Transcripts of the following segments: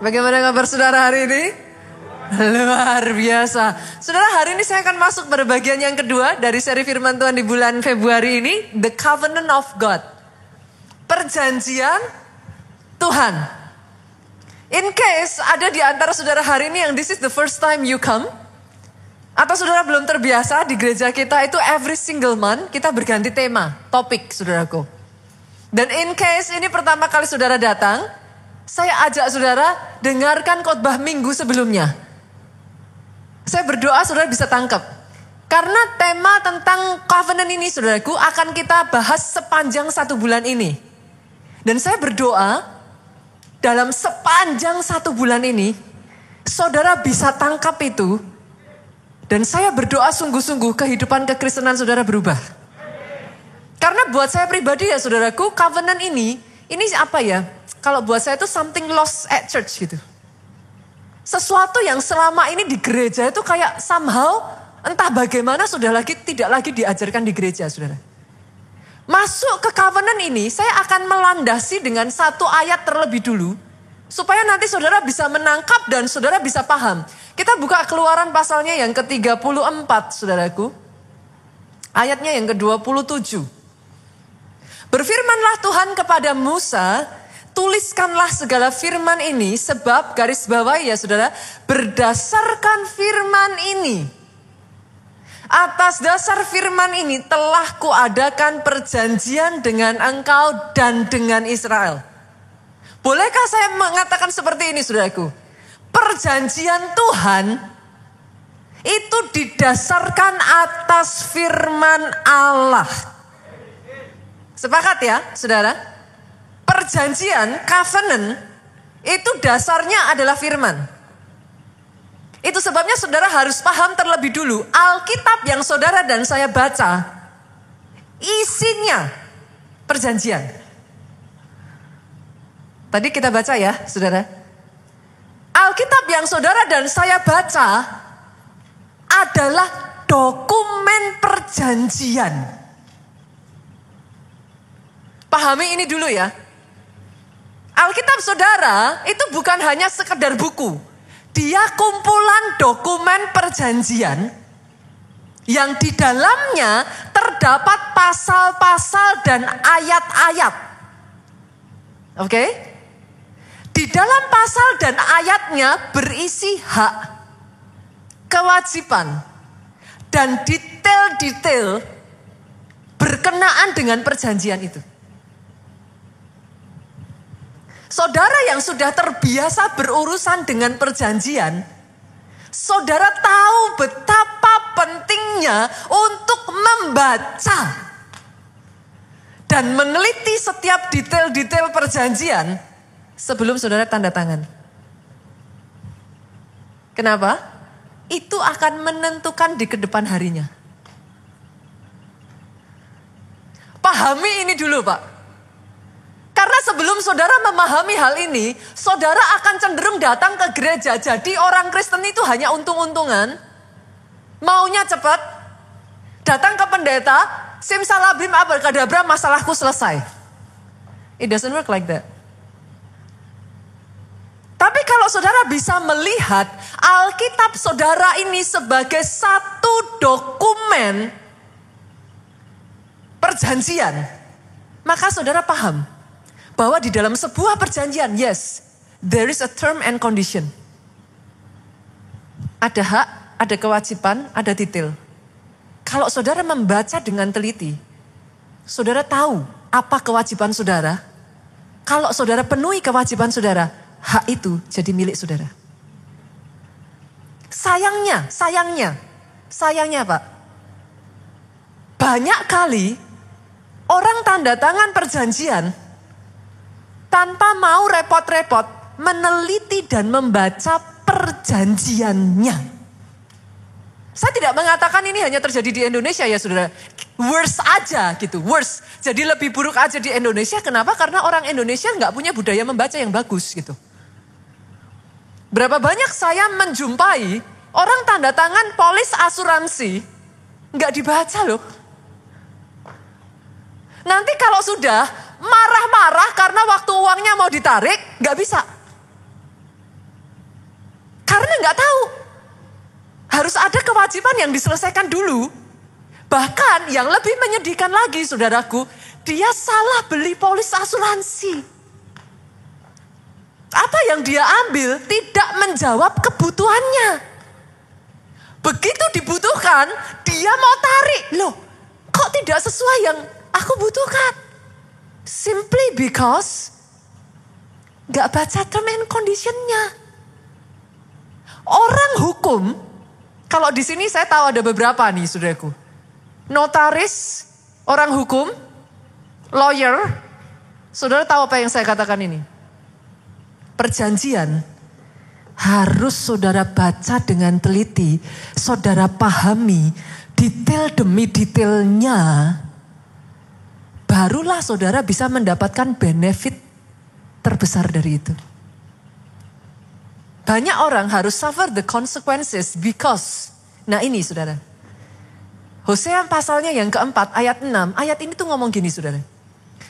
Bagaimana kabar saudara hari ini? Luar biasa. Saudara, hari ini saya akan masuk pada bagian yang kedua dari seri firman Tuhan di bulan Februari ini. The Covenant of God. Perjanjian Tuhan. In case ada di antara saudara hari ini yang this is the first time you come. Atau saudara belum terbiasa di gereja kita itu every single month kita berganti tema, topik saudaraku. Dan in case ini pertama kali saudara datang, saya ajak saudara dengarkan khotbah minggu sebelumnya. Saya berdoa saudara bisa tangkap. Karena tema tentang covenant ini saudaraku akan kita bahas sepanjang 1 bulan ini. Dan saya berdoa dalam sepanjang 1 bulan ini saudara bisa tangkap itu. Dan saya berdoa sungguh-sungguh kehidupan kekristenan saudara berubah. Karena buat saya pribadi ya saudaraku, covenant ini apa ya? Kalau buat saya itu something lost at church gitu. Sesuatu yang selama ini di gereja itu kayak somehow entah bagaimana tidak lagi diajarkan di gereja saudara. Masuk ke covenant ini saya akan melandasi dengan satu ayat terlebih dulu. Supaya nanti saudara bisa menangkap dan saudara bisa paham. Kita buka Keluaran pasalnya yang ke-34 saudaraku. Ayatnya yang ke-27. Berfirmanlah Tuhan kepada Musa, tuliskanlah segala firman ini sebab garis bawah ya saudara, berdasarkan firman ini. Atas dasar firman ini telah kuadakan perjanjian dengan engkau dan dengan Israel. Bolehkah saya mengatakan seperti ini saudaraku? Perjanjian Tuhan itu didasarkan atas firman Allah. Sepakat ya saudara? Perjanjian, covenant, itu dasarnya adalah firman. Itu sebabnya saudara harus paham terlebih dulu. Alkitab yang saudara dan saya baca, isinya perjanjian. Tadi kita baca ya saudara. Alkitab yang saudara dan saya baca adalah dokumen perjanjian. Pahami ini dulu ya. Alkitab saudara itu bukan hanya sekedar buku. Dia kumpulan dokumen perjanjian yang di dalamnya terdapat pasal-pasal dan ayat-ayat. Oke? Di dalam pasal dan ayatnya berisi hak, kewajiban, dan detail-detail berkenaan dengan perjanjian itu. Saudara yang sudah terbiasa berurusan dengan perjanjian, saudara tahu betapa pentingnya untuk membaca dan meneliti setiap detail-detail perjanjian sebelum saudara tanda tangan. Kenapa? Itu akan menentukan di kedepan harinya. Pahami ini dulu Pak. Karena sebelum saudara memahami hal ini, saudara akan cenderung datang ke gereja. Jadi orang Kristen itu hanya untung-untungan, maunya cepat, datang ke pendeta, simsalabim abracadabra, masalahku selesai. It doesn't work like that. Tapi kalau saudara bisa melihat Alkitab saudara ini sebagai satu dokumen perjanjian, maka saudara paham bahwa di dalam sebuah perjanjian, yes, there is a term and condition. Ada hak, ada kewajiban, ada detail. Kalau saudara membaca dengan teliti, saudara tahu apa kewajiban saudara. Kalau saudara penuhi kewajiban saudara, hak itu jadi milik saudara. Sayangnya Pak, banyak kali orang tanda tangan perjanjian tanpa mau repot-repot meneliti dan membaca perjanjiannya. Saya tidak mengatakan ini hanya terjadi di Indonesia ya saudara. Worse aja gitu, worse. Jadi lebih buruk aja di Indonesia. Kenapa? Karena orang Indonesia nggak punya budaya membaca yang bagus gitu. Berapa banyak saya menjumpai orang tanda tangan polis asuransi nggak dibaca loh. Nanti kalau sudah marah-marah karena waktu uangnya mau ditarik, nggak bisa. nggak tahu. Harus ada kewajiban yang diselesaikan dulu. Bahkan yang lebih menyedihkan lagi saudaraku, dia salah beli polis asuransi. Apa yang dia ambil tidak menjawab kebutuhannya. Begitu dibutuhkan, dia mau tarik. Loh, kok tidak sesuai yang aku butuhkan? Simply because gak baca term and condition-nya. Orang hukum, kalau di sini saya tahu ada beberapa nih saudaraku. Notaris, orang hukum, lawyer. Saudara tahu apa yang saya katakan ini? Perjanjian harus saudara baca dengan teliti, saudara pahami detail demi detailnya, barulah saudara bisa mendapatkan benefit terbesar dari itu. Banyak orang harus suffer the consequences because, nah ini saudara, Hosea pasalnya yang keempat ayat 6, ayat ini tuh ngomong gini saudara,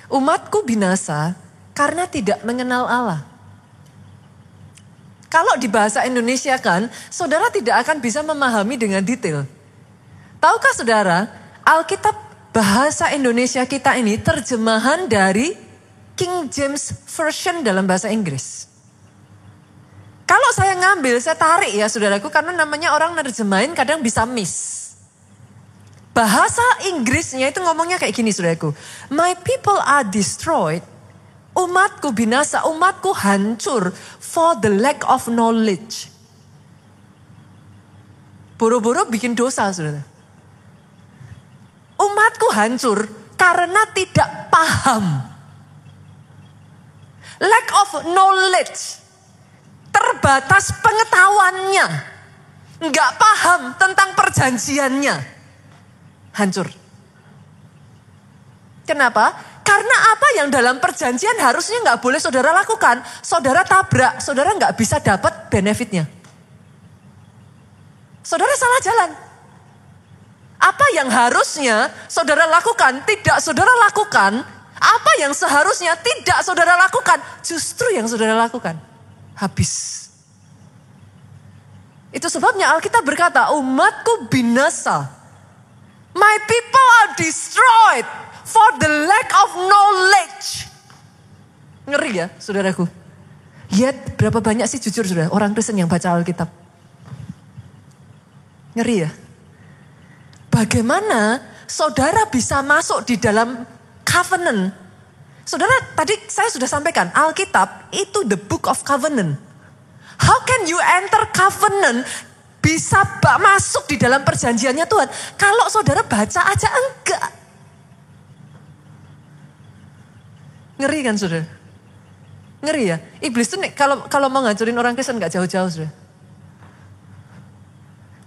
umatku binasa karena tidak mengenal Allah. Kalau di bahasa Indonesia kan, saudara tidak akan bisa memahami dengan detail. Tahukah saudara, Alkitab bahasa Indonesia kita ini terjemahan dari King James Version dalam bahasa Inggris. Kalau saya ngambil, saya tarik ya saudaraku, karena namanya orang nerjemahin kadang bisa miss. Bahasa Inggrisnya itu ngomongnya kayak gini saudaraku. My people are destroyed. Umatku binasa, umatku hancur for the lack of knowledge. Boro-boro bikin dosa, saudara. Umatku hancur karena tidak paham. Lack of knowledge. Terbatas pengetahuannya. Nggak paham tentang perjanjiannya. Hancur. Kenapa? Karena apa yang dalam perjanjian harusnya nggak boleh saudara lakukan, saudara tabrak, saudara nggak bisa dapat benefitnya. Saudara salah jalan. Apa yang harusnya saudara lakukan, tidak saudara lakukan. Apa yang seharusnya tidak saudara lakukan, justru yang saudara lakukan. Habis. Itu sebabnya Alkitab berkata, umatku binasa. My people are destroyed. For the lack of knowledge. Ngeri ya saudaraku. Yet berapa banyak sih jujur saudara orang Kristen yang baca Alkitab. Ngeri ya. Bagaimana saudara bisa masuk di dalam covenant. Saudara tadi saya sudah sampaikan Alkitab itu the book of covenant. How can you enter covenant bisa masuk di dalam perjanjiannya Tuhan. Kalau saudara baca aja enggak. Ngeri kan saudara? Ngeri ya? Iblis tuh kalau mau ngancurin orang Kristen gak jauh-jauh saudara.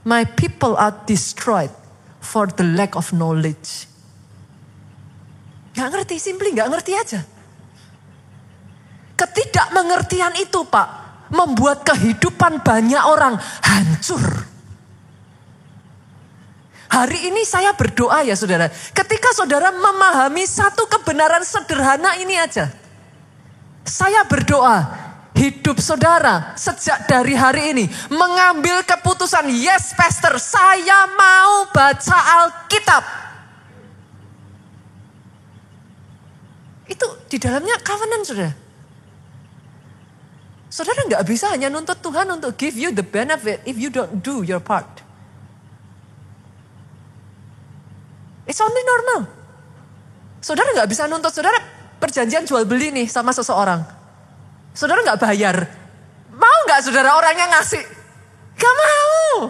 My people are destroyed for the lack of knowledge. Gak ngerti, simply gak ngerti aja. Ketidakmengertian itu Pak, membuat kehidupan banyak orang hancur. Hari ini saya berdoa ya saudara. Ketika saudara memahami satu kebenaran sederhana ini aja. Saya berdoa. Hidup saudara sejak dari hari ini. Mengambil keputusan. Yes pastor, saya mau baca Alkitab. Itu di dalamnya covenant saudara. Saudara gak bisa hanya nuntut Tuhan untuk give you the benefit if you don't do your part. It's only normal. Saudara gak bisa nuntut, saudara perjanjian jual beli nih sama seseorang. Saudara gak bayar. Mau gak saudara orangnya ngasih? Gak mau.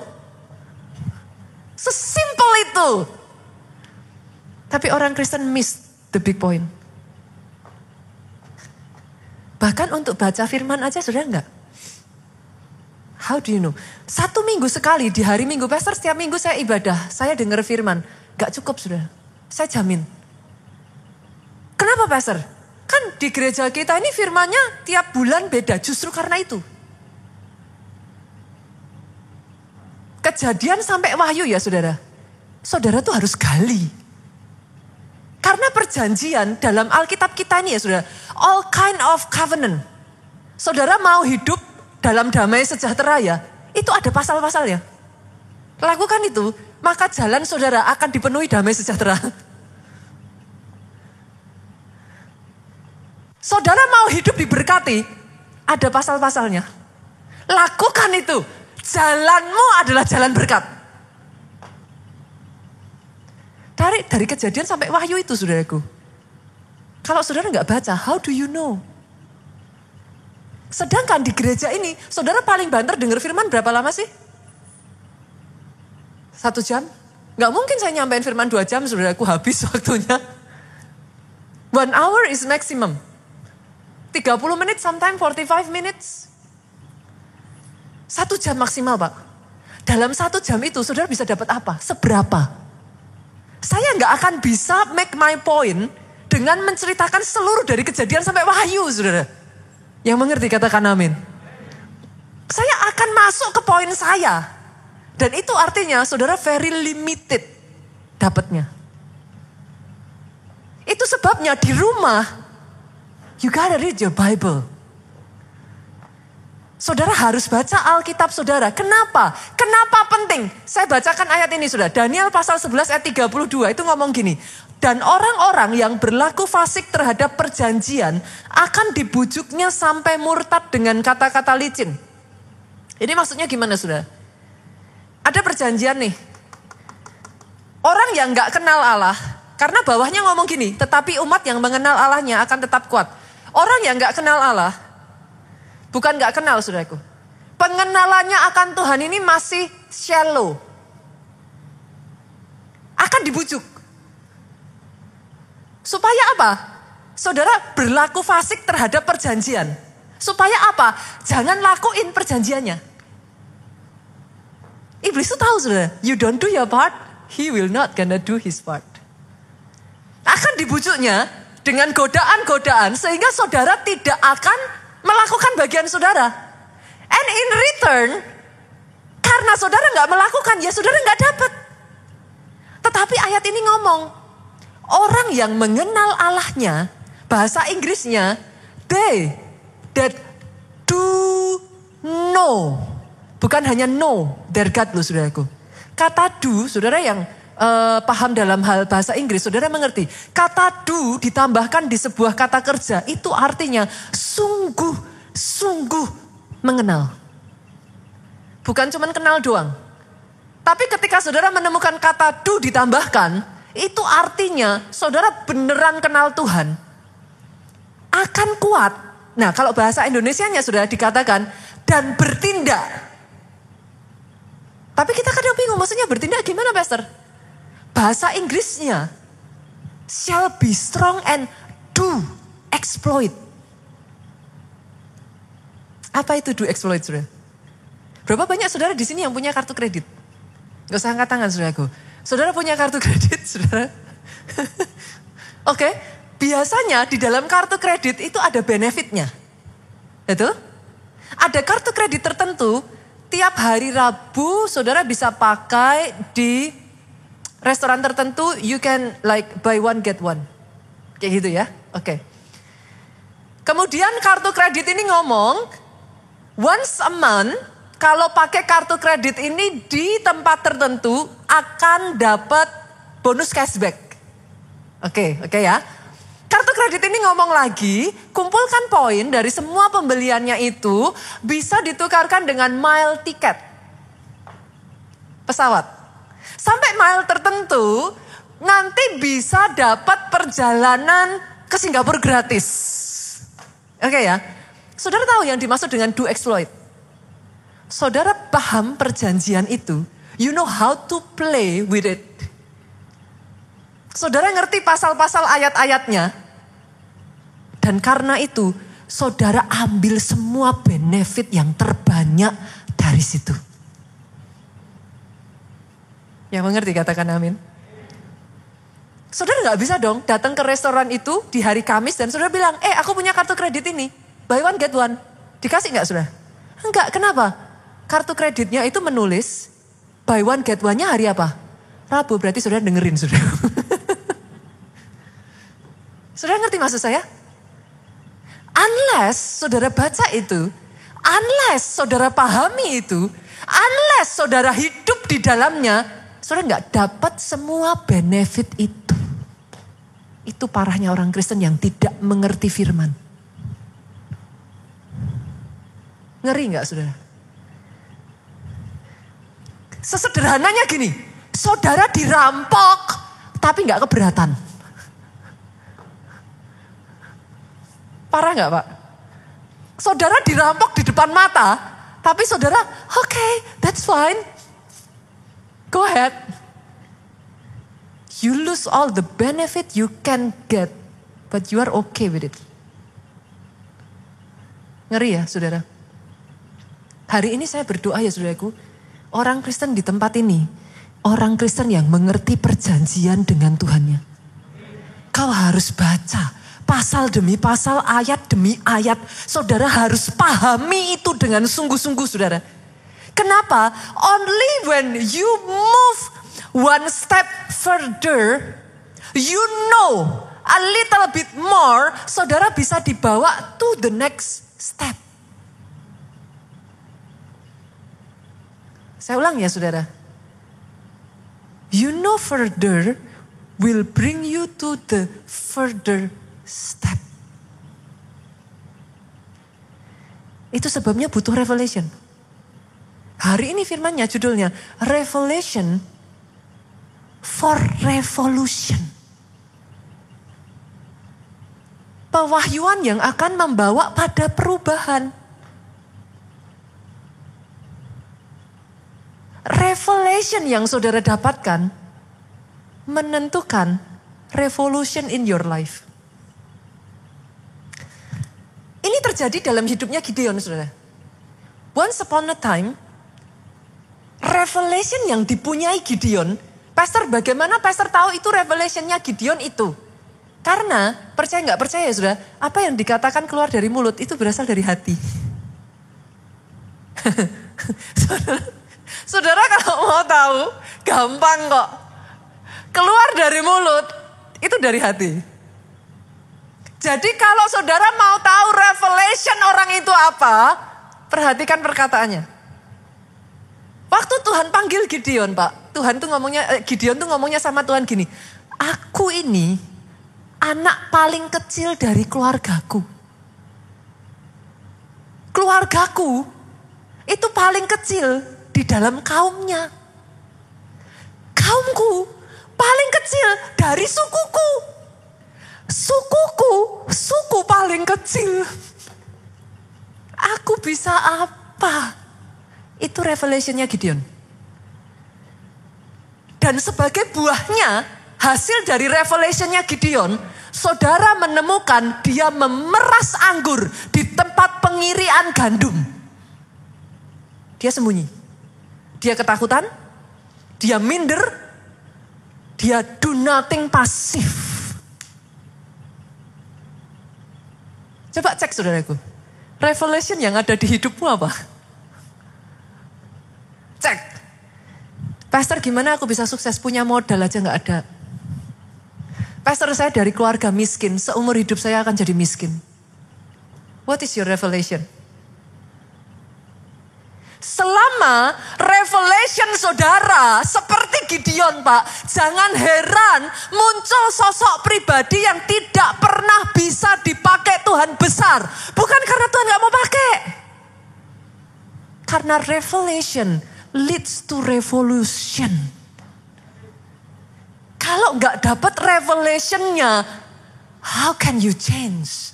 Sesimpel itu. Tapi orang Kristen miss the big point. Bahkan untuk baca firman aja saudara gak? How do you know? 1 minggu sekali di hari Minggu. Pastor setiap minggu saya ibadah. Saya dengar firman. Gak cukup saudara, saya jamin. Kenapa pastor? Kan di gereja kita ini firmannya tiap bulan beda, justru karena itu. Kejadian sampai Wahyu ya saudara. Saudara tuh harus gali. Karena perjanjian dalam Alkitab kita ini ya saudara, all kind of covenant. Saudara mau hidup dalam damai sejahtera ya, Itu ada pasal-pasalnya. Lakukan itu, maka jalan saudara akan dipenuhi damai sejahtera. Saudara mau hidup diberkati, ada pasal-pasalnya. Lakukan itu. Jalanmu adalah jalan berkat. Dari Kejadian sampai Wahyu itu, saudaraku. Kalau saudara nggak baca, how do you know? Sedangkan di gereja ini, saudara paling banter dengar firman berapa lama sih? 1 jam? Nggak mungkin saya nyampein firman 2 jam, saudaraku, habis waktunya. 1 hour is maximum. 30 menit, sometimes 45 minutes. 1 jam maksimal, Pak. Dalam 1 jam itu, saudara bisa dapat apa? Seberapa? Saya nggak akan bisa make my point dengan menceritakan seluruh dari Kejadian sampai Wahyu, saudara. Yang mengerti katakan amin. Saya akan masuk ke poin saya. Dan itu artinya saudara very limited dapatnya. Itu sebabnya di rumah, you gotta read your Bible. Saudara harus baca Alkitab saudara. Kenapa? Kenapa penting? Saya bacakan ayat ini saudara. Daniel pasal 11 ayat 32 itu ngomong gini. Dan orang-orang yang berlaku fasik terhadap perjanjian akan dibujuknya sampai murtad dengan kata-kata licin. Ini maksudnya gimana saudara? Ada perjanjian nih. Orang yang gak kenal Allah, karena bawahnya ngomong gini, tetapi umat yang mengenal Allahnya akan tetap kuat. Orang yang gak kenal Allah, bukan gak kenal saudaraku. Pengenalannya akan Tuhan ini masih shallow. Akan dibujuk. Supaya apa? Saudara berlaku fasik terhadap perjanjian. Supaya apa? Jangan lakuin perjanjiannya. Iblis itu tahu saudara. You don't do your part, he will not gonna do his part. Akan dibujuknya dengan godaan-godaan sehingga saudara tidak akan melakukan bagian saudara. And in return, karena saudara gak melakukan, ya saudara gak dapat. Tetapi ayat ini ngomong, orang yang mengenal Allahnya, bahasa Inggrisnya, they that do know. Bukan hanya know their God loh saudaraku. Kata do, saudara yang paham dalam hal bahasa Inggris, saudara mengerti. Kata do ditambahkan di sebuah kata kerja, itu artinya sungguh mengenal. Bukan cuma kenal doang. Tapi ketika saudara menemukan kata do ditambahkan, itu artinya saudara beneran kenal Tuhan. Akan kuat. Nah kalau bahasa Indonesianya sudah dikatakan, dan bertindak. Tapi kita kadang bingung, maksudnya bertindak gimana pastor? Bahasa Inggrisnya, shall be strong and do exploit. Apa itu do exploit saudara? Berapa banyak saudara di sini yang punya kartu kredit? Gak usah angkat tangan saudaraku. Saudara punya kartu kredit saudara? Oke, biasanya di dalam kartu kredit itu ada benefitnya. Itu? Ada kartu kredit tertentu, tiap hari Rabu saudara bisa pakai di restoran tertentu, you can like buy one get one. Kayak gitu ya, oke. Kemudian kartu kredit ini ngomong, once a month, kalau pakai kartu kredit ini di tempat tertentu akan dapat bonus cashback. Oke ya. Kartu kredit ini ngomong lagi, kumpulkan poin dari semua pembeliannya itu bisa ditukarkan dengan mile tiket. Pesawat. Sampai mile tertentu nanti bisa dapat perjalanan ke Singapura gratis. Oke ya. Saudara tahu yang dimaksud dengan do exploit? Saudara paham perjanjian itu, you know how to play with it. Saudara ngerti pasal-pasal ayat-ayatnya. Dan karena itu, saudara ambil semua benefit yang terbanyak dari situ. Yang mengerti katakan amin. Saudara gak bisa dong datang ke restoran itu di hari Kamis dan saudara bilang, aku punya kartu kredit ini, buy one get one. Dikasih gak saudara? Enggak, kenapa? Kartu kreditnya itu menulis, buy one get one-nya hari apa? Rabu, berarti saudara dengerin saudara. Saudara ngerti maksud saya? Unless saudara baca itu, unless saudara pahami itu, unless saudara hidup di dalamnya, saudara gak dapat semua benefit itu. Itu parahnya orang Kristen yang tidak mengerti firman. Ngeri gak saudara? Sesederhananya gini, saudara dirampok tapi gak keberatan. Parah gak Pak? Saudara dirampok di depan mata, tapi saudara, okay, that's fine. Go ahead. You lose all the benefit you can get, but you are okay with it. Ngeri ya saudara? Hari ini saya berdoa ya saudaraku, orang Kristen di tempat ini, orang Kristen yang mengerti perjanjian dengan Tuhannya. Kau harus baca pasal demi pasal, ayat demi ayat. Saudara harus pahami itu dengan sungguh-sungguh saudara. Kenapa? Only when you move one step further, you know a little bit more, saudara bisa dibawa to the next step. Saya ulang ya saudara. You know further will bring you to the further step. Itu sebabnya butuh revelation. Hari ini firmannya judulnya Revelation for Revolution. Pewahyuan yang akan membawa pada perubahan. Revelation yang saudara dapatkan menentukan revolution in your life. Ini terjadi dalam hidupnya Gideon, saudara. Once upon a time, revelation yang dipunyai Gideon, pastor bagaimana pastor tahu itu revelationnya Gideon itu? Karena percaya nggak percaya saudara, apa yang dikatakan keluar dari mulut itu berasal dari hati. Saudara kalau mau tahu, gampang kok. Keluar dari mulut, itu dari hati. Jadi kalau saudara mau tahu revelation orang itu apa, perhatikan perkataannya. Waktu Tuhan panggil Gideon, Pak, Gideon tuh ngomongnya sama Tuhan gini, aku ini anak paling kecil dari keluargaku. Keluargaku itu paling kecil di dalam kaumnya. Kaumku paling kecil dari sukuku. Suku paling kecil. Aku bisa apa? Itu revelationnya Gideon. Dan sebagai buahnya, hasil dari revelationnya Gideon, saudara menemukan dia memeras anggur di tempat pengirian gandum. Dia sembunyi. Dia ketakutan, dia minder, dia do nothing pasif. Coba cek saudaraku, revelation yang ada di hidupmu apa? Cek. Pastor gimana aku bisa sukses, punya modal aja gak ada. Pastor saya dari keluarga miskin, seumur hidup saya akan jadi miskin. What is your revelation? Selama revelation saudara seperti Gideon, Pak, jangan heran muncul sosok pribadi yang tidak pernah bisa dipakai Tuhan besar. Bukan karena Tuhan gak mau pakai. Karena revelation leads to revolution. Kalau gak dapat revelationnya, how can you change?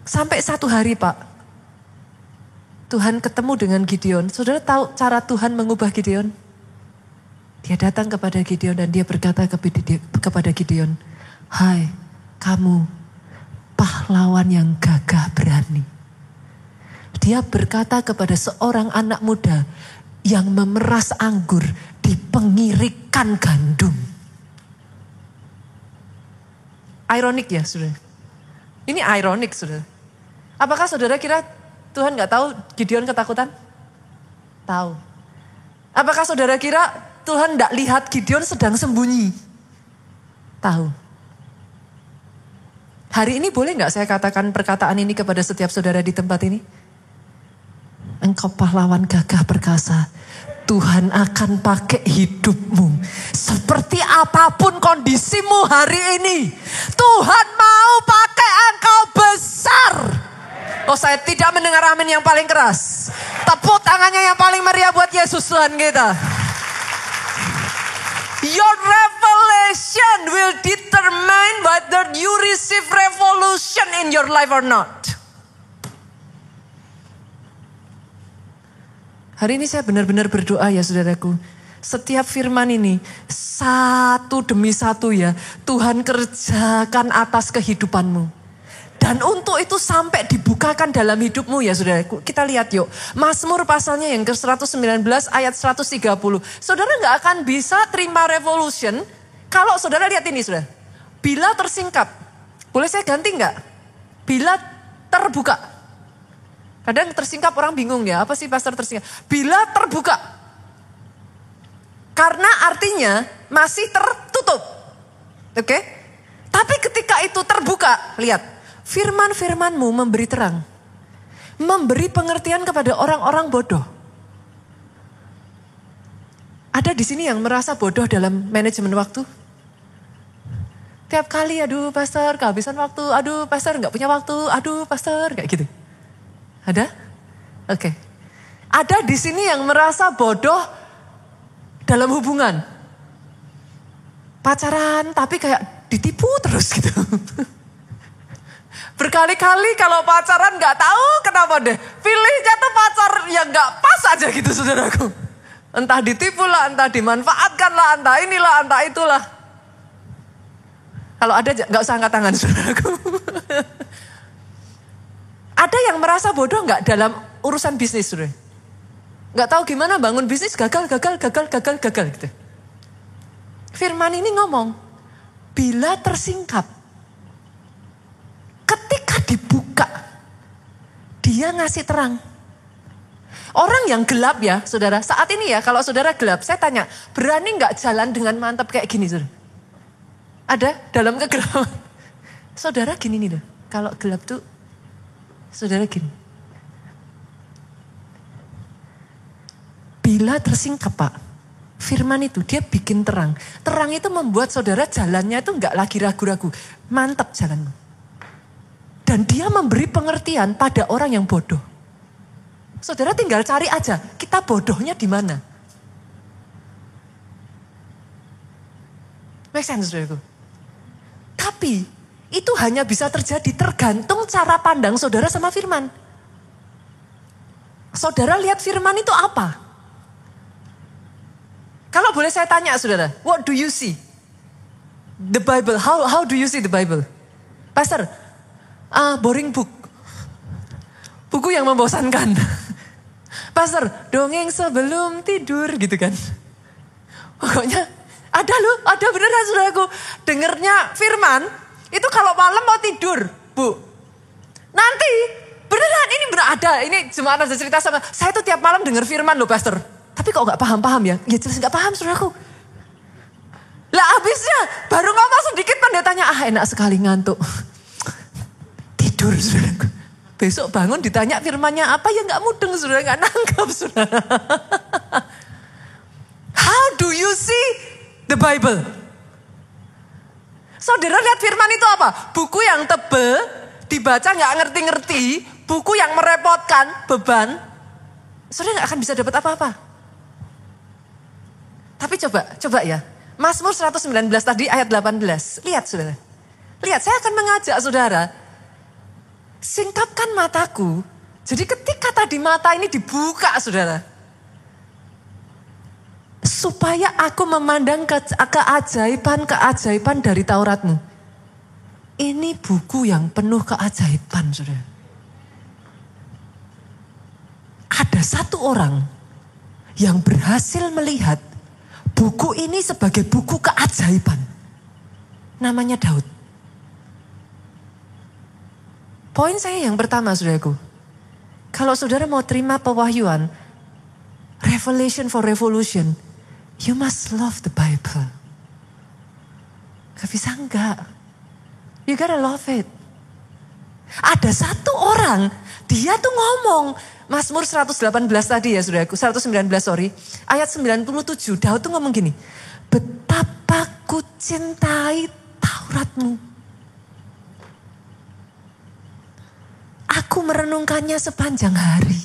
Sampai satu hari, Pak, Tuhan ketemu dengan Gideon. Saudara tahu cara Tuhan mengubah Gideon? Dia datang kepada Gideon dan dia berkata kepada Gideon, hai kamu pahlawan yang gagah berani. Dia berkata kepada seorang anak muda yang memeras anggur di pengirikan gandum. Ironik ya saudara? Ini ironik saudara. Apakah saudara kira Tuhan gak tahu Gideon ketakutan? Tahu. Apakah saudara kira Tuhan gak lihat Gideon sedang sembunyi? Tahu. Hari ini boleh gak saya katakan perkataan ini kepada setiap saudara di tempat ini? engkau pahlawan gagah perkasa. Tuhan akan pakai hidupmu. Seperti apapun kondisimu hari ini. Tuhan mau pakai engkau besar. Oh, saya tidak mendengar amin yang paling keras. Tepuk tangannya yang paling meriah buat Yesus Tuhan kita. Your revelation will determine whether you receive revolution in your life or not. Hari ini saya benar-benar berdoa ya saudaraku. Setiap firman ini satu demi satu ya. Tuhan kerjakan atas kehidupanmu. Dan untuk itu sampai dibukakan dalam hidupmu ya saudaraku. Kita lihat yuk. Mazmur pasalnya yang ke-119 ayat 130. Saudara gak akan bisa terima revolution. Kalau saudara lihat ini saudara. Bila tersingkap. Boleh saya ganti gak? Bila terbuka. Kadang tersingkap orang bingung ya, apa sih pastor tersingkap? Bila terbuka. Karena artinya masih tertutup. Oke? Tapi ketika itu terbuka, lihat. Firman-firmanmu memberi terang. Memberi pengertian kepada orang-orang bodoh. Ada di sini yang merasa bodoh dalam manajemen waktu? Tiap kali, aduh pastor kehabisan waktu, aduh pastor gak punya waktu, aduh pastor, kayak gitu. Ada? Oke. Ada di sini yang merasa bodoh dalam hubungan. Pacaran tapi kayak ditipu terus gitu. Berkali-kali kalau pacaran gak tahu kenapa deh. Pilihnya tuh pacar yang gak pas aja gitu saudaraku. Entah ditipu lah, entah dimanfaatkan lah, entah inilah, entah itulah. Kalau ada gak usah angkat tangan saudaraku. Ada yang merasa bodoh nggak dalam urusan bisnis, saudara? Nggak tahu gimana bangun bisnis, gagal gitu. Firman ini ngomong, bila tersingkap, ketika dibuka, dia ngasih terang. Orang yang gelap ya, saudara. Saat ini ya, kalau saudara gelap, saya tanya, berani nggak jalan dengan mantap kayak gini, saudara? Ada dalam kegelapan. Saudara gini nih, kalau gelap tuh. Saudara gini. Bila tersingkap Pak, firman itu dia bikin terang. Terang itu membuat saudara jalannya itu enggak lagi ragu-ragu. Mantap jalanmu. Dan dia memberi pengertian pada orang yang bodoh. Saudara tinggal cari aja, kita bodohnya di mana? Make sense saudaraku? Tapi itu hanya bisa terjadi tergantung cara pandang saudara sama firman. Saudara lihat firman itu apa? Kalau boleh saya tanya saudara, what do you see? The Bible, how do you see the Bible? Pastor, boring book. Buku yang membosankan. Pastor, dongeng sebelum tidur gitu kan. Pokoknya ada beneran saudaraku. Dengernya firman. Itu kalau malam mau tidur, Bu. Nanti, beneran ini bener ada. Ini cuma ada cerita sama, saya tuh tiap malam denger firman loh pastor. Tapi kok gak paham-paham ya? Ya jelas gak paham saudaraku. Lah habisnya, baru ngomong sedikit pendetanya, enak sekali ngantuk. Tidur saudaraku. Besok bangun ditanya firmannya apa, ya gak mudeng saudara, gak nangkap saudara. How do you see the Bible? Saudara lihat firman itu apa? Buku yang tebel, dibaca gak ngerti-ngerti, buku yang merepotkan, beban. Saudara gak akan bisa dapat apa-apa. Tapi coba ya. Mazmur 119 tadi ayat 18. Lihat saudara. Lihat, saya akan mengajak saudara. Singkapkan mataku. Jadi ketika tadi mata ini dibuka saudara. Supaya aku memandang keajaiban dari Tauratmu. Ini buku yang penuh keajaiban, saudara. Ada satu orang yang berhasil melihat buku ini sebagai buku keajaiban. Namanya Daud. Poin saya yang pertama, saudaraku. Kalau saudara mau terima pewahyuan, revelation for revolution, you must love the Bible. Gak bisa enggak. You gotta love it. Ada satu orang, dia tuh ngomong, Mazmur 118 tadi ya saudaraku, 119 sorry. Ayat 97, Daud tuh ngomong gini. Betapa ku cintai Tauratmu. Aku merenungkannya sepanjang hari.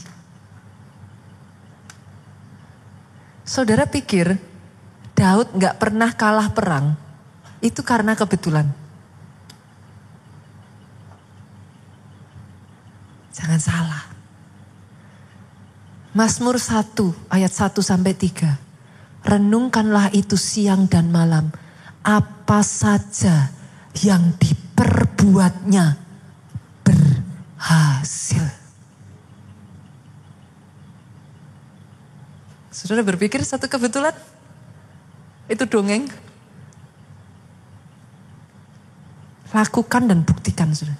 Saudara pikir Daud gak pernah kalah perang, itu karena kebetulan. Jangan salah. Mazmur 1 ayat 1 sampai 3. Renungkanlah itu siang dan malam. Apa saja yang diperbuatnya berhasil. Saudara berpikir satu kebetulan? Itu dongeng? Lakukan dan buktikan saudara.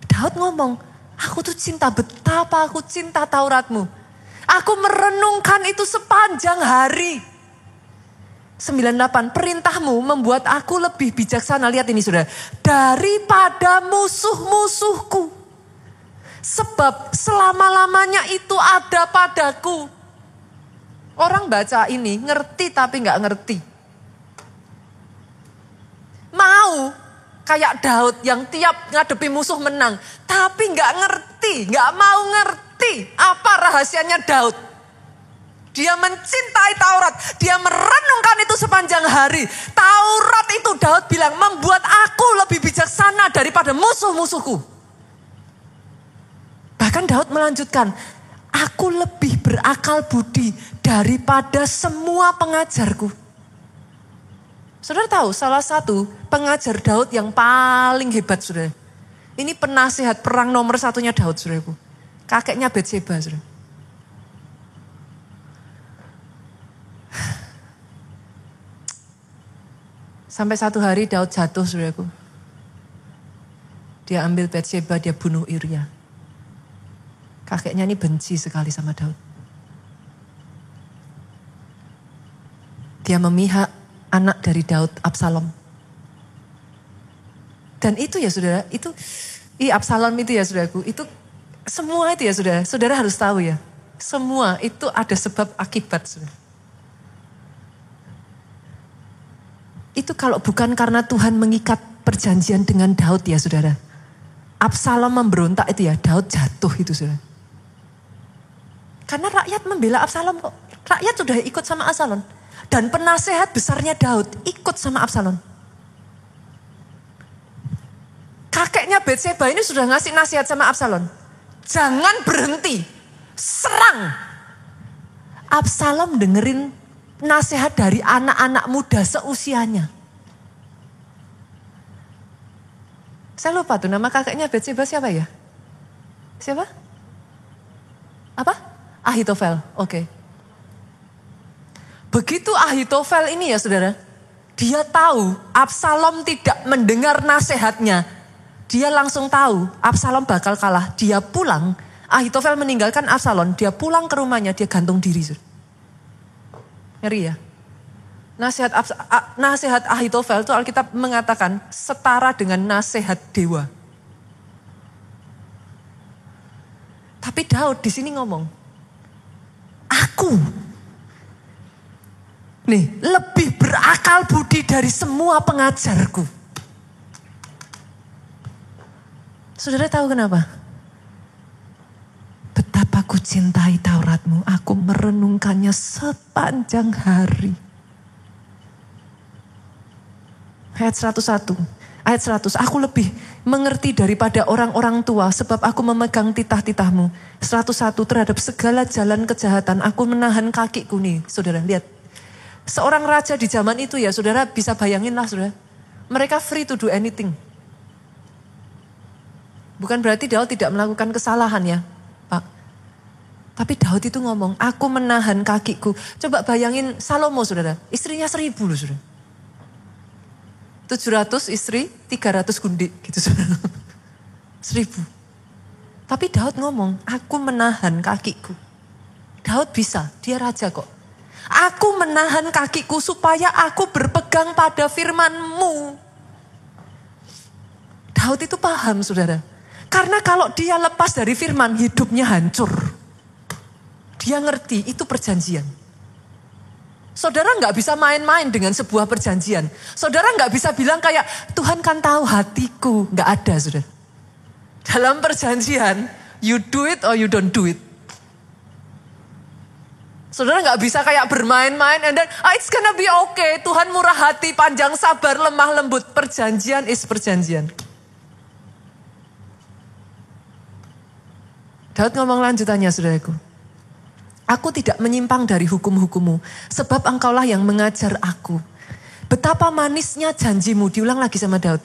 Daud ngomong, aku tuh cinta, betapa aku cinta Tauratmu. Aku merenungkan itu sepanjang hari. 98, perintahmu membuat aku lebih bijaksana. Lihat ini saudara. Daripada musuh-musuhku. Sebab selama-lamanya itu ada padaku. Orang baca ini ngerti tapi gak ngerti. Mau kayak Daud yang tiap ngadepi musuh menang. Tapi gak ngerti, gak mau ngerti. Apa rahasianya Daud? Dia mencintai Taurat. Dia merenungkan itu sepanjang hari. Taurat itu Daud bilang membuat aku lebih bijaksana daripada musuh-musuhku. Bahkan Daud melanjutkan. Aku lebih berakal budi daripada semua pengajarku. Saudara tahu salah satu pengajar Daud yang paling hebat saudara. Ini penasihat perang nomor satunya Daud saudaraku. Kakeknya Batseba saudara. Sampai satu hari Daud jatuh saudaraku. Dia ambil Batseba, dia bunuh Uria. Kakeknya ini benci sekali sama Daud. Dia memihak anak dari Daud, Absalom. Dan itu ya saudara, itu Absalom itu ya saudaraku, itu semua itu ya saudara. Saudara harus tahu ya, semua itu ada sebab akibat saudara. Itu kalau bukan karena Tuhan mengikat perjanjian dengan Daud ya saudara. Absalom memberontak itu ya, Daud jatuh itu saudara. Karena rakyat membela Absalom kok. Rakyat sudah ikut sama Absalom. Dan penasehat besarnya Daud ikut sama Absalom. Kakeknya Batseba ini sudah ngasih nasihat sama Absalom. Jangan berhenti, serang. Absalom dengerin nasihat dari anak-anak muda seusianya. Saya lupa tuh nama kakeknya Batseba siapa ya? Siapa? Apa? Ahitofel, oke. Begitu Ahitofel ini ya saudara, dia tahu Absalom tidak mendengar nasihatnya. Dia langsung tahu Absalom bakal kalah. Dia pulang, Ahitofel meninggalkan Absalom, dia pulang ke rumahnya, dia gantung diri. Ngeri ya. Nasihat Ahitofel itu Alkitab mengatakan setara dengan nasihat dewa. Tapi Daud di sini ngomong, aku nih lebih berakal budi dari semua pengajarku. Saudara tahu kenapa? Betapa ku cintai Tauratmu, aku merenungkannya sepanjang hari. Ayat 101, ayat 100, aku lebih mengerti daripada orang-orang tua sebab aku memegang titah-titahmu. 101, terhadap segala jalan kejahatan aku menahan kakiku nih. Saudara lihat, seorang raja di zaman itu ya saudara bisa bayangin lah saudara. Mereka free to do anything. Bukan berarti Daud tidak melakukan kesalahan ya Pak. Tapi Daud itu ngomong, aku menahan kakiku. Coba bayangin Salomo saudara, istrinya 1000 loh saudara. 700 istri, 300 gundik gitu saudara. 1000. Tapi Daud ngomong, aku menahan kakiku. Daud bisa, dia raja kok. Aku menahan kakiku supaya aku berpegang pada firman-Mu. Daud itu paham saudara. Karena kalau dia lepas dari firman, hidupnya hancur. Dia ngerti itu perjanjian. Saudara nggak bisa main-main dengan sebuah perjanjian. Saudara nggak bisa bilang kayak, Tuhan kan tahu hatiku. Nggak ada, saudara. Dalam perjanjian, you do it or you don't do it. Saudara nggak bisa kayak bermain-main and then, it's gonna be okay. Tuhan murah hati, panjang sabar, lemah lembut. Perjanjian is perjanjian. Daud ngomong lanjutannya, saudaraku. Aku tidak menyimpang dari hukum-hukummu, sebab engkaulah yang mengajar aku. Betapa manisnya janjimu, diulang lagi sama Daud.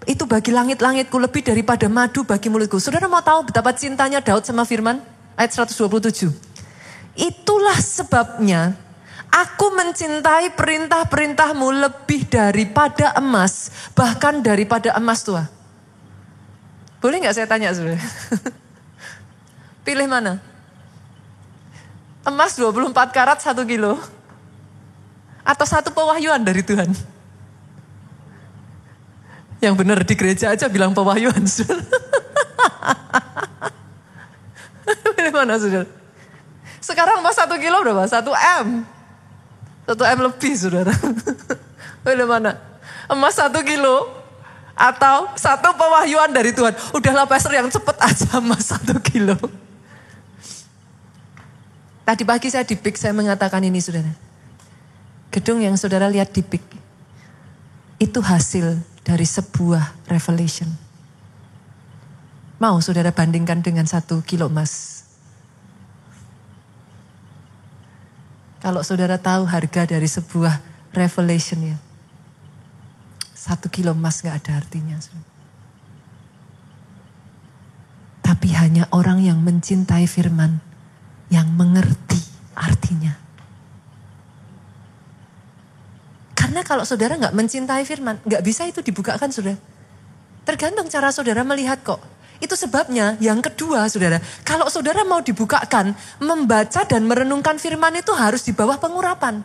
Itu bagi langit-langitku lebih daripada madu bagi mulutku. Saudara mau tahu betapa cintanya Daud sama firman? Ayat 127. Itulah sebabnya aku mencintai perintah-perintahmu lebih daripada emas, bahkan daripada emas tua. Boleh gak saya tanya, saudara? Pilih mana? Emas 24 karat 1 kilo. Atau satu pewahyuan dari Tuhan? Yang benar di gereja aja bilang pewahyuan. Pilih mana, saudara? Sekarang emas 1 kilo berapa? 1 M. 1 M lebih, saudara. Pilih mana? Emas 1 kilo atau satu pewahyuan dari Tuhan. Udahlah pastor, yang cepet aja emas 1 kilo. Tadi pagi saya di PIK, saya mengatakan ini, saudara. Gedung yang saudara lihat di PIK, itu hasil dari sebuah revelation. Mau saudara bandingkan dengan 1 kilo emas? Kalau saudara tahu harga dari sebuah revelation ya, 1 kilo emas gak ada artinya. Saudara. Tapi hanya orang yang mencintai firman, yang mengerti artinya. Karena kalau saudara gak mencintai firman, gak bisa itu dibukakan, saudara. Tergantung cara saudara melihat kok. Itu sebabnya yang kedua, saudara. Kalau saudara mau dibukakan, membaca dan merenungkan firman itu harus di bawah pengurapan.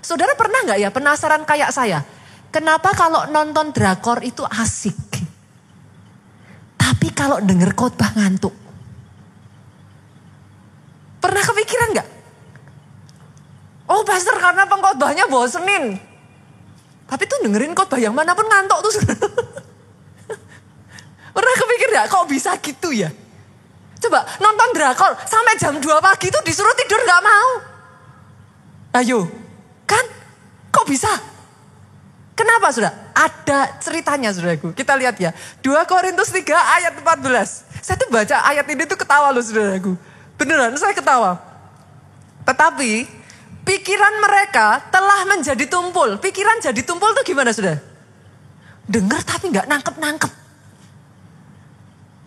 Saudara pernah gak ya penasaran kayak saya? Kenapa kalau nonton drakor itu asik? Tapi kalau denger khotbah ngantuk? Pernah kepikiran gak? Oh pastor, karena pengkhotbahnya bosenin. Tapi tuh dengerin khotbah yang manapun ngantuk tuh. Pernah kepikir gak kok bisa gitu ya? Coba nonton drakor sampai jam 2 pagi tuh disuruh tidur gak mau. Ayo, kan? Kok bisa? Kenapa, saudara? Ada ceritanya, saudaraku. Kita lihat ya. 2 Korintus 3 ayat 14. Saya tuh baca ayat ini tuh ketawa loh, saudaraku. Beneran, saya ketawa. Tetapi pikiran mereka telah menjadi tumpul. Pikiran jadi tumpul tuh gimana, saudara? Dengar tapi gak nangkep-nangkep.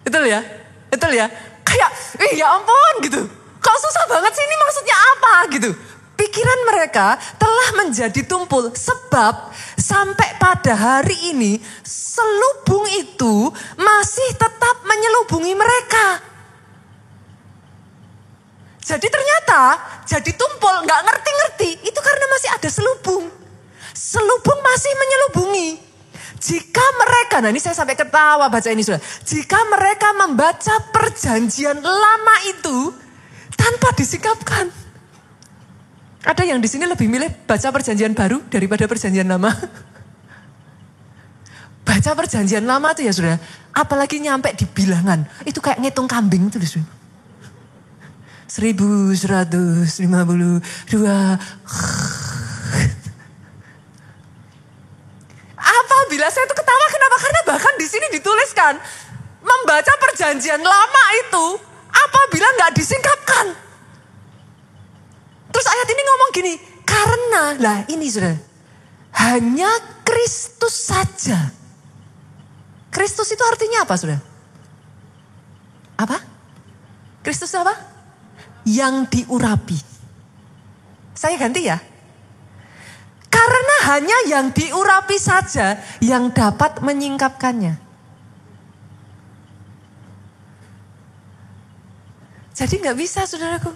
Betul ya? Betul ya? Kayak, ya ampun gitu. Kok susah banget sih, ini maksudnya apa gitu. Pikiran mereka telah menjadi tumpul sebab sampai pada hari ini selubung itu masih tetap menyelubungi mereka. Jadi ternyata jadi tumpul, gak ngerti-ngerti, itu karena masih ada selubung. Selubung masih menyelubungi. Jika mereka, nah ini saya sampai ketawa baca ini sudah. Jika mereka membaca perjanjian lama itu tanpa disingkapkan. Ada yang di sini lebih milih baca perjanjian baru daripada perjanjian lama? Baca perjanjian lama tuh ya sudah. Apalagi nyampe di bilangan. Itu kayak ngitung kambing tuh sudah. 1152. Apabila saya tuh ketawa, kenapa? Karena bahkan di sini dituliskan membaca perjanjian lama itu apabila nggak disingkapkan. Terus ayat ini ngomong gini, karena lah ini sudah hanya Kristus saja. Kristus itu artinya apa sudah? Apa? Kristus apa? Yang diurapi. Saya ganti ya. Karena hanya yang diurapi saja yang dapat menyingkapkannya. Jadi gak bisa saudaraku.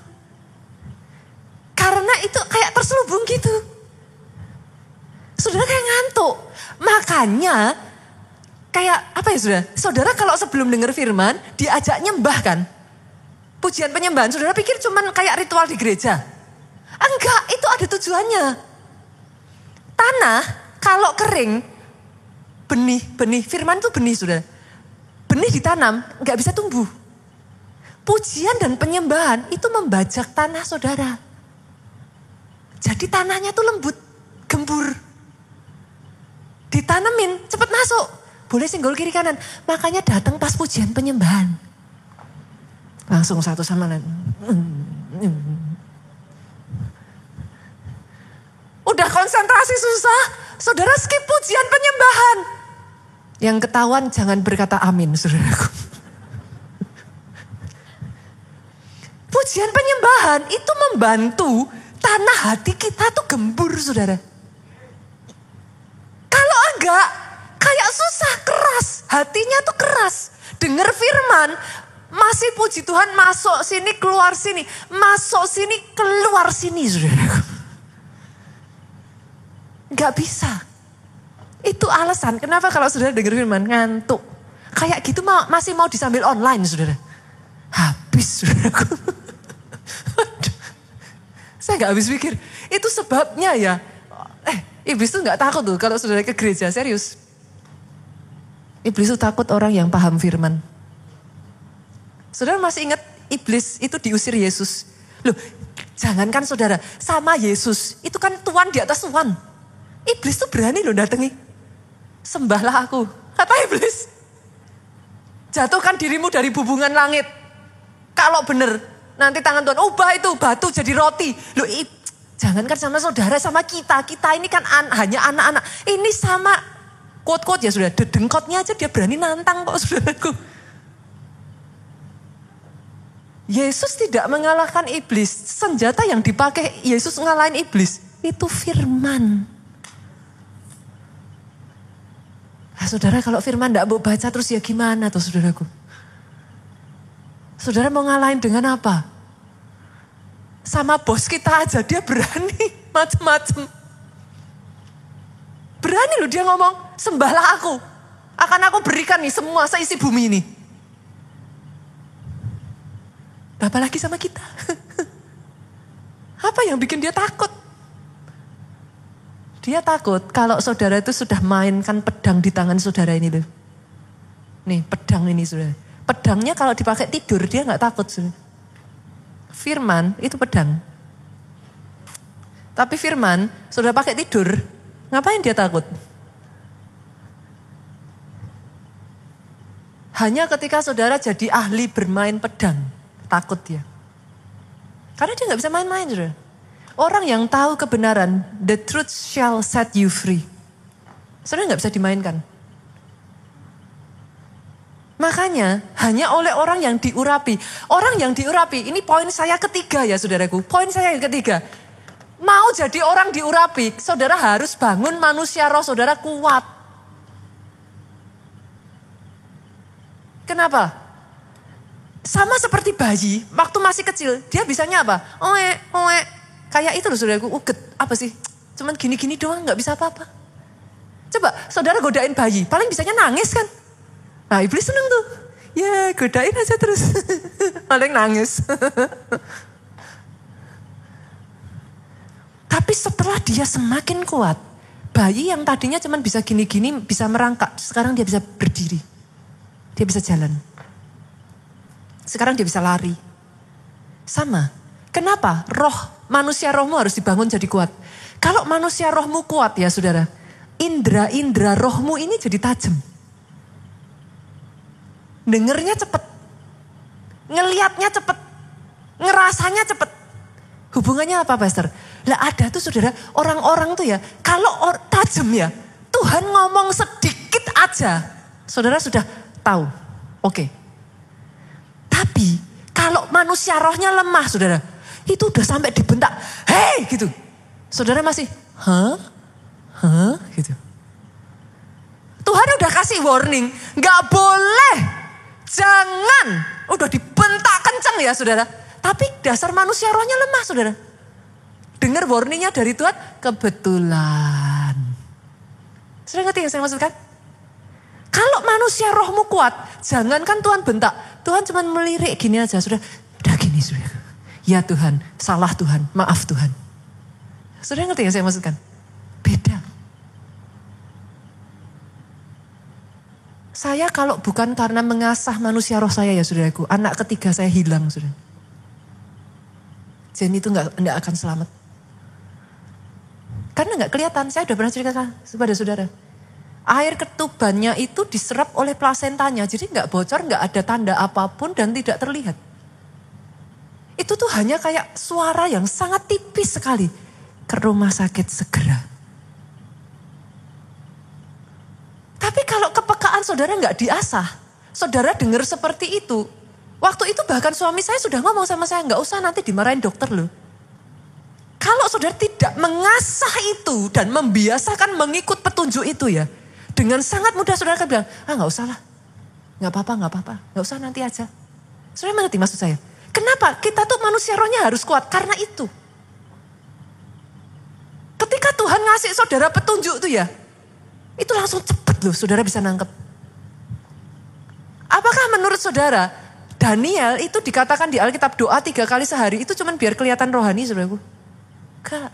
Karena itu kayak terselubung gitu. Saudara kayak ngantuk. Makanya Kayak apa ya saudara? Saudara kalau sebelum dengar firman, diajak nyembah kan? Pujian penyembahan, saudara pikir cuman kayak ritual di gereja? Enggak, itu ada tujuannya. Tanah kalau kering, benih, firman itu benih saudara. Benih ditanam, enggak bisa tumbuh. Pujian dan penyembahan itu membajak tanah saudara. Jadi tanahnya tuh lembut, gembur. Ditanemin, cepat masuk. Boleh singgol kiri kanan. Makanya datang pas pujian penyembahan. Langsung satu sama lain. Udah konsentrasi susah. Saudara skip pujian penyembahan. Yang ketahuan jangan berkata amin saudaraku. Pujian penyembahan itu membantu tanah hati kita tuh gembur saudara. Kalau enggak, kayak susah, keras. Hatinya tuh keras. Dengar firman, masih puji Tuhan masuk sini, keluar sini. Masuk sini, keluar sini saudara. Enggak bisa. Itu alasan kenapa kalau saudara dengar firman ngantuk. Kayak gitu masih mau disambil online saudara. Habis saudaraku. Saya gak habis pikir. Itu sebabnya ya. Iblis tuh gak takut tuh kalau saudara ke gereja, serius. Iblis tuh takut orang yang paham firman. Saudara masih ingat iblis itu diusir Yesus. Loh, jangankan saudara, sama Yesus. Itu kan tuan di atas tuan. Iblis tuh berani loh datangi. Sembahlah aku. Kata iblis. Jatuhkan dirimu dari bubungan langit. Kalau benar, nanti tangan Tuhan, ubah itu batu jadi roti. Loh, jangankan sama saudara, sama kita. Kita ini kan hanya anak-anak. Ini sama quote-quote ya sudah. Dedengkotnya aja dia berani nantang kok saudaraku. Yesus tidak mengalahkan iblis. Senjata yang dipakai Yesus ngalahin iblis. Itu firman. Nah, saudara kalau firman tidak mau baca terus ya gimana tuh saudaraku? Saudara mau ngalahin dengan apa? Sama bos kita aja dia berani macem-macem. Berani loh dia ngomong, sembahlah aku. Akan aku berikan nih semua seisi bumi ini. Apalagi sama kita. Apa yang bikin dia takut? Dia takut kalau saudara itu sudah mainkan pedang di tangan saudara ini loh. Nih pedang ini saudara. Pedangnya kalau dipakai tidur dia gak takut saudara. Firman itu pedang. Tapi firman saudara pakai tidur, ngapain dia takut? Hanya ketika saudara jadi ahli bermain pedang, takut dia. Karena dia gak bisa main-main saudara. Orang yang tahu kebenaran, the truth shall set you free. Saudara gak bisa dimainkan. Makanya hanya oleh orang yang diurapi. Orang yang diurapi, ini poin saya ketiga ya saudaraku. Poin saya yang ketiga. Mau jadi orang diurapi, saudara harus bangun manusia roh saudara kuat. Kenapa? Sama seperti bayi, waktu masih kecil, dia bisanya apa? Oe. Kayak itu loh saudaraku, uget. Apa sih? Cuman gini-gini doang, gak bisa apa-apa. Coba saudara godain bayi, paling bisanya nangis kan? Nah iblis seneng tuh. Ya godain aja terus. Paling nangis. Tapi setelah dia semakin kuat, bayi yang tadinya cuman bisa gini-gini, bisa merangkak. Sekarang dia bisa berdiri. Dia bisa jalan. Sekarang dia bisa lari. Sama. Kenapa? Manusia rohmu harus dibangun jadi kuat. Kalau manusia rohmu kuat ya saudara, indera-indera rohmu ini jadi tajam. Dengernya cepet, ngelihatnya cepet, ngerasanya cepet. Hubungannya apa pastor? Lah ada tuh saudara, orang-orang tuh ya, kalau tajam ya, Tuhan ngomong sedikit aja, saudara sudah tahu. Oke. Tapi kalau manusia rohnya lemah saudara, itu udah sampai dibentak, hei gitu. Saudara masih, gitu. Tuhan udah kasih warning, gak boleh, jangan. Udah dibentak kenceng ya saudara. Tapi dasar manusia rohnya lemah saudara. Dengar warningnya dari Tuhan, kebetulan. Saudara ngerti yang saya maksudkan? Kalau manusia rohmu kuat, jangankan Tuhan bentak. Tuhan cuma melirik gini aja, sudah gini sudah. Ya Tuhan, salah Tuhan, maaf Tuhan. Sudah ngerti yang saya maksudkan? Beda. Saya kalau bukan karena mengasah manusia roh saya ya saudaraku, anak ketiga saya hilang saudara. Jen itu enggak akan selamat. Karena enggak kelihatan, saya udah pernah ceritakan kepada saudara. Air ketubannya itu diserap oleh plasentanya, jadi enggak bocor, enggak ada tanda apapun dan tidak terlihat. Itu tuh hanya kayak suara yang sangat tipis sekali. Ke rumah sakit segera. Tapi kalau kepekaan saudara enggak diasah, saudara dengar seperti itu. Waktu itu bahkan suami saya sudah ngomong sama saya, enggak usah nanti dimarahin dokter loh. Kalau saudara tidak mengasah itu dan membiasakan mengikut petunjuk itu ya, dengan sangat mudah saudara akan bilang, enggak usah lah, enggak apa-apa, enggak usah nanti aja. Saudara mengerti maksud saya? Kenapa? Kita tuh manusia rohnya harus kuat karena itu. Ketika Tuhan ngasih saudara petunjuk itu ya, itu langsung cepat loh saudara bisa nangkep. Apakah menurut saudara, Daniel itu dikatakan di Alkitab doa 3 kali sehari itu cuma biar kelihatan rohani saudaraku? Enggak.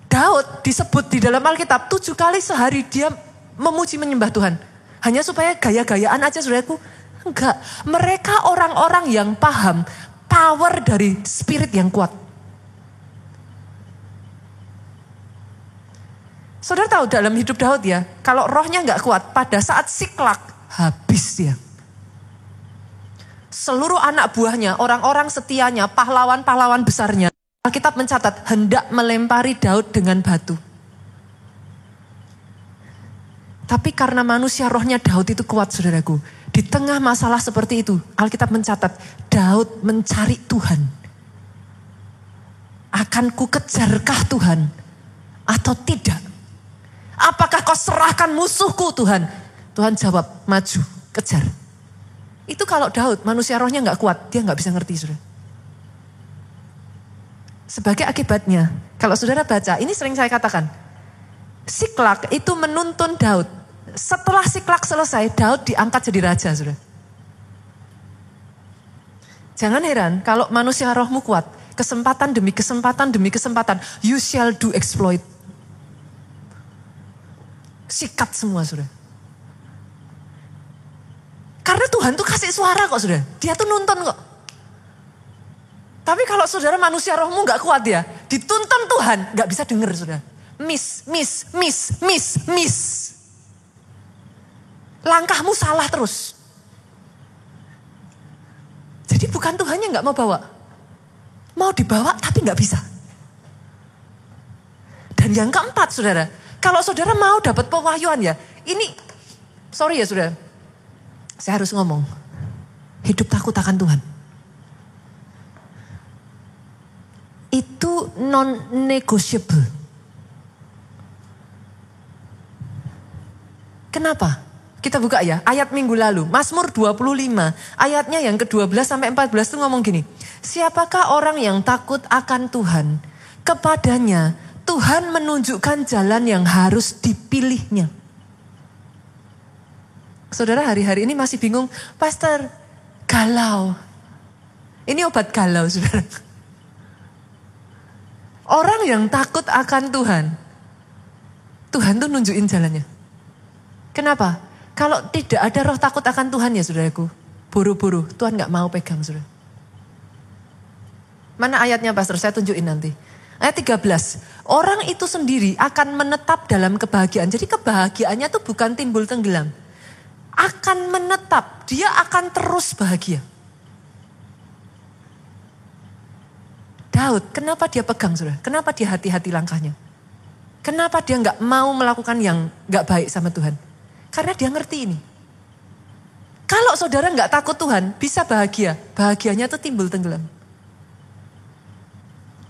Daud disebut di dalam Alkitab 7 kali sehari dia memuji menyembah Tuhan. Hanya supaya gaya-gayaan aja saudaraku? Enggak. Mereka orang-orang yang paham power dari spirit yang kuat. Saudara tahu dalam hidup Daud ya, kalau rohnya enggak kuat, pada saat siklak, habis dia. Seluruh anak buahnya, orang-orang setianya, pahlawan-pahlawan besarnya, Alkitab mencatat hendak melempari Daud dengan batu. Tapi karena manusia rohnya Daud itu kuat saudaraku. Di tengah masalah seperti itu, Alkitab mencatat Daud mencari Tuhan. Akan ku kejarkah Tuhan atau tidak? Apakah kau serahkan musuhku Tuhan? Tuhan jawab, maju, kejar. Itu kalau Daud, manusia rohnya gak kuat, dia gak bisa ngerti saudara. Sebagai akibatnya, kalau saudara baca, ini sering saya katakan. Siklak itu menuntun Daud. Setelah siklak selesai, Daud diangkat jadi raja saudara. Jangan heran kalau manusia rohmu kuat. Kesempatan demi kesempatan demi kesempatan. You shall do exploit. Sikat semua saudara. Karena Tuhan tuh kasih suara kok saudara. Dia tuh nuntun kok. Tapi kalau saudara manusia rohmu gak kuat ya. Dituntun Tuhan gak bisa denger saudara. Miss. Langkahmu salah terus. Jadi bukan Tuhannya gak mau bawa. Mau dibawa tapi gak bisa. Dan yang keempat saudara. Kalau saudara mau dapat pewahyuan ya, ini, sorry ya saudara, saya harus ngomong, hidup takut akan Tuhan. Itu non-negotiable. Kenapa? Kita buka ya, ayat minggu lalu, Mazmur 25, ayatnya yang ke-12 sampai 14 itu ngomong gini, siapakah orang yang takut akan Tuhan? Kepadanya Tuhan menunjukkan jalan yang harus dipilihnya. Saudara hari-hari ini masih bingung, Pastor, galau. Ini obat galau, saudara. Orang yang takut akan Tuhan, Tuhan tuh nunjukin jalannya. Kenapa? Kalau tidak ada roh takut akan Tuhan ya saudaraku, buru-buru, Tuhan gak mau pegang saudara. Mana ayatnya Pastor, saya tunjukin nanti. Ayat 13, orang itu sendiri akan menetap dalam kebahagiaan. Jadi kebahagiaannya tuh bukan timbul tenggelam. Akan menetap, dia akan terus bahagia. Daud, kenapa dia pegang saudara? Kenapa dia hati-hati langkahnya? Kenapa dia gak mau melakukan yang gak baik sama Tuhan? Karena dia ngerti ini. Kalau saudara gak takut Tuhan, bisa bahagia. Bahagianya tuh timbul tenggelam.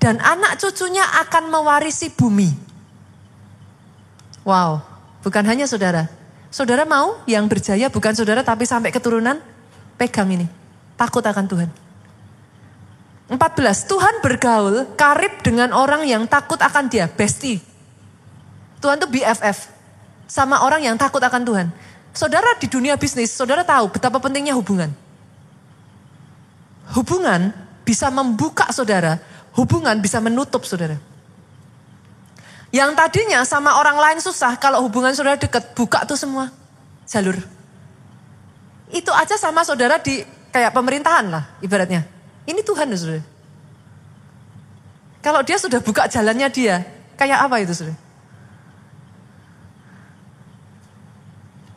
Dan anak cucunya akan mewarisi bumi. Wow, bukan hanya saudara. Saudara mau yang berjaya bukan saudara tapi sampai keturunan, pegang ini. Takut akan Tuhan. 14, Tuhan bergaul karib dengan orang yang takut akan dia, bestie. Tuhan tuh BFF sama orang yang takut akan Tuhan. Saudara di dunia bisnis, saudara tahu betapa pentingnya hubungan. Hubungan bisa membuka saudara, hubungan bisa menutup saudara. Yang tadinya sama orang lain susah, kalau hubungan saudara dekat, buka tuh semua jalur. Itu aja sama saudara di kayak pemerintahan lah ibaratnya. Ini Tuhan saudara. Kalau dia sudah buka jalannya dia, kayak apa itu saudara?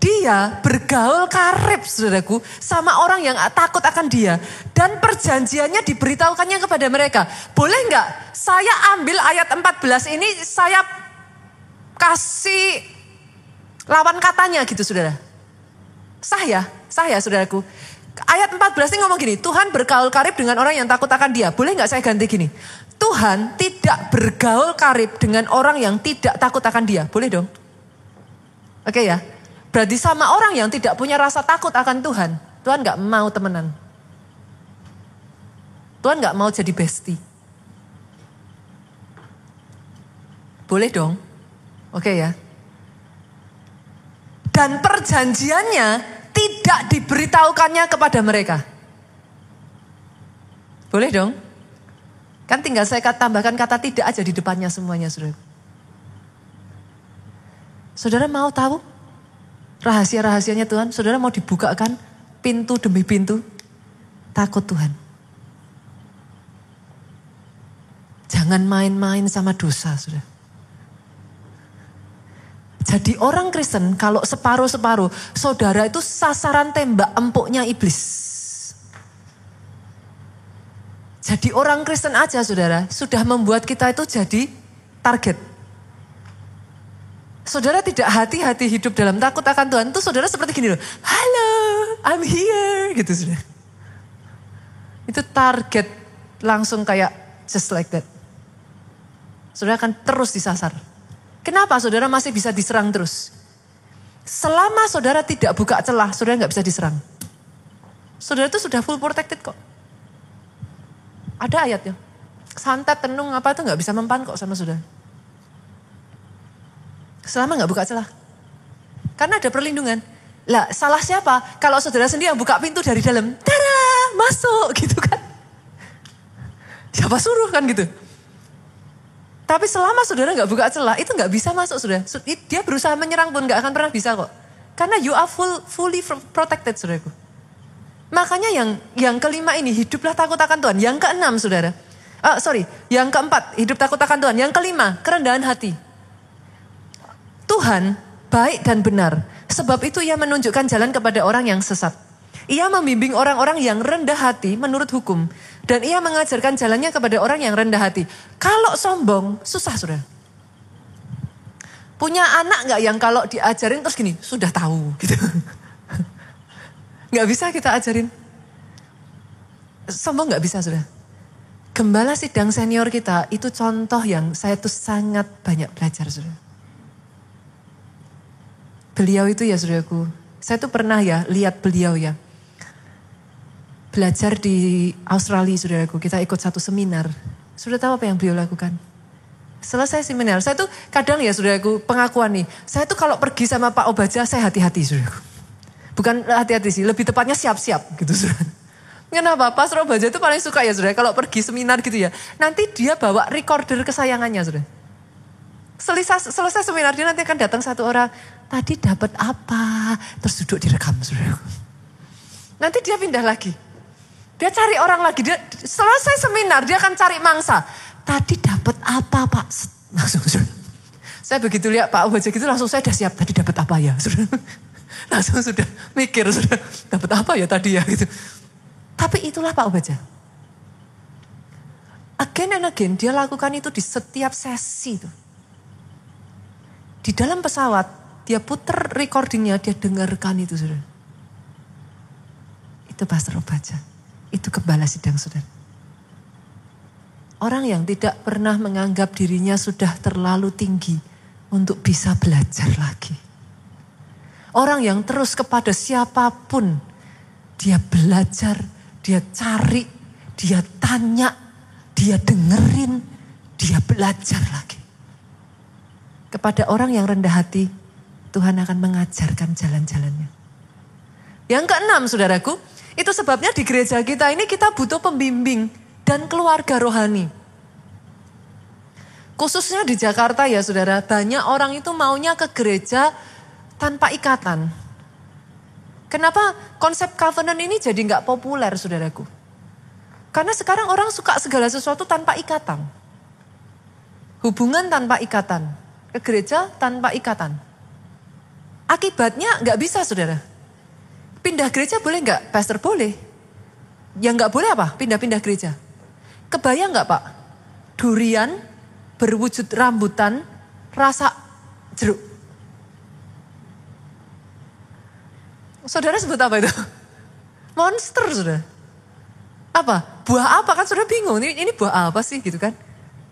Dia bergaul karib saudaraku sama orang yang takut akan dia. Dan perjanjiannya diberitahukannya kepada mereka. Boleh nggak saya ambil ayat 14 ini saya kasih lawan katanya gitu saudara. Saya saudaraku. Ayat 14 ini ngomong gini, Tuhan bergaul karib dengan orang yang takut akan dia. Boleh nggak saya ganti gini? Tuhan tidak bergaul karib dengan orang yang tidak takut akan dia. Boleh dong? Oke ya. Berarti sama orang yang tidak punya rasa takut akan Tuhan, Tuhan gak mau temenan. Tuhan gak mau jadi bestie. Boleh dong? Oke ya. Dan perjanjiannya tidak diberitahukannya kepada mereka. Boleh dong? Kan tinggal saya tambahkan kata tidak aja di depannya semuanya, saudara. Saudara mau tahu? Rahasia-rahasianya Tuhan, saudara mau dibukakan pintu demi pintu. Takut Tuhan. Jangan main-main sama dosa, saudara. Jadi orang Kristen kalau separuh-separuh, saudara itu sasaran tembak empuknya iblis. Jadi orang Kristen aja saudara, sudah membuat kita itu jadi target. Saudara tidak hati-hati hidup dalam takut akan Tuhan. Itu saudara seperti gini loh. Halo, I'm here. Gitu saudara. Itu target langsung kayak just like that. Saudara akan terus disasar. Kenapa saudara masih bisa diserang terus? Selama saudara tidak buka celah, saudara gak bisa diserang. Saudara itu sudah full protected kok. Ada ayatnya. Santet, tenung, apa itu gak bisa mempan kok sama saudara. Selama gak buka celah. Karena ada perlindungan. Lah salah siapa? Kalau saudara sendiri yang buka pintu dari dalam. Tada, masuk gitu kan. Siapa suruh kan gitu. Tapi selama saudara gak buka celah, itu gak bisa masuk saudara. Dia berusaha menyerang pun gak akan pernah bisa kok. Karena you are fully protected saudaraku. Makanya yang kelima ini, hiduplah takut akan Tuhan. Yang keenam saudara. Yang keempat, hidup takut akan Tuhan. Yang kelima, kerendahan hati. Tuhan baik dan benar. Sebab itu ia menunjukkan jalan kepada orang yang sesat. Ia membimbing orang-orang yang rendah hati menurut hukum. Dan ia mengajarkan jalannya kepada orang yang rendah hati. Kalau sombong, susah saudara. Punya anak gak yang kalau diajarin terus gini, sudah tahu gitu. Gak bisa kita ajarin. Sombong gak bisa saudara. Gembala sidang senior kita itu contoh yang saya tuh sangat banyak belajar saudara. Beliau itu ya saudaraku, saya tuh pernah ya lihat beliau ya. Belajar di Australia saudaraku, kita ikut satu seminar. Sudah tahu apa yang beliau lakukan? Selesai seminar, saya tuh kadang ya saudaraku pengakuan nih. Saya tuh kalau pergi sama Pak Obaja, saya hati-hati saudaraku. Bukan hati-hati sih, lebih tepatnya siap-siap gitu saudara. Kenapa? Pastor Obaja itu paling suka ya saudara, kalau pergi seminar gitu ya. Nanti dia bawa recorder kesayangannya saudara. Selesai seminar dia nanti akan datang satu orang. Tadi dapat apa? Terus duduk direkam saudara. Nanti dia pindah lagi. Dia cari orang lagi. Dia selesai seminar dia akan cari mangsa. Tadi dapat apa Pak? Langsung saudara. Saya begitu lihat Pak Obaja gitu langsung saya udah siap. Tadi dapat apa ya saudara? Langsung sudah mikir sudah dapat apa ya tadi ya gitu. Tapi itulah Pak Obaja. Again and again dia lakukan itu di setiap sesi tuh. Di dalam pesawat, dia puter recordingnya, dia dengarkan itu saudara. Itu Pastor Obaja. Itu gembala sidang saudara. Orang yang tidak pernah menganggap dirinya sudah terlalu tinggi untuk bisa belajar lagi. Orang yang terus kepada siapapun, dia belajar, dia cari, dia tanya, dia dengerin, dia belajar lagi. Kepada orang yang rendah hati, Tuhan akan mengajarkan jalan-jalannya. Yang keenam saudaraku, itu sebabnya di gereja kita ini kita butuh pembimbing dan keluarga rohani. Khususnya di Jakarta ya saudara, banyak orang itu maunya ke gereja tanpa ikatan. Kenapa konsep covenant ini jadi nggak populer saudaraku? Karena sekarang orang suka segala sesuatu tanpa ikatan. Hubungan tanpa ikatan. Ke gereja tanpa ikatan. Akibatnya nggak bisa saudara. Pindah gereja boleh nggak? Pastor boleh. Yang nggak boleh apa? Pindah-pindah gereja. Kebayang nggak Pak? Durian berwujud rambutan, rasa jeruk. Saudara sebut apa itu? Monster saudara. Apa? Buah apa kan saudara bingung. Ini buah apa sih gitu kan?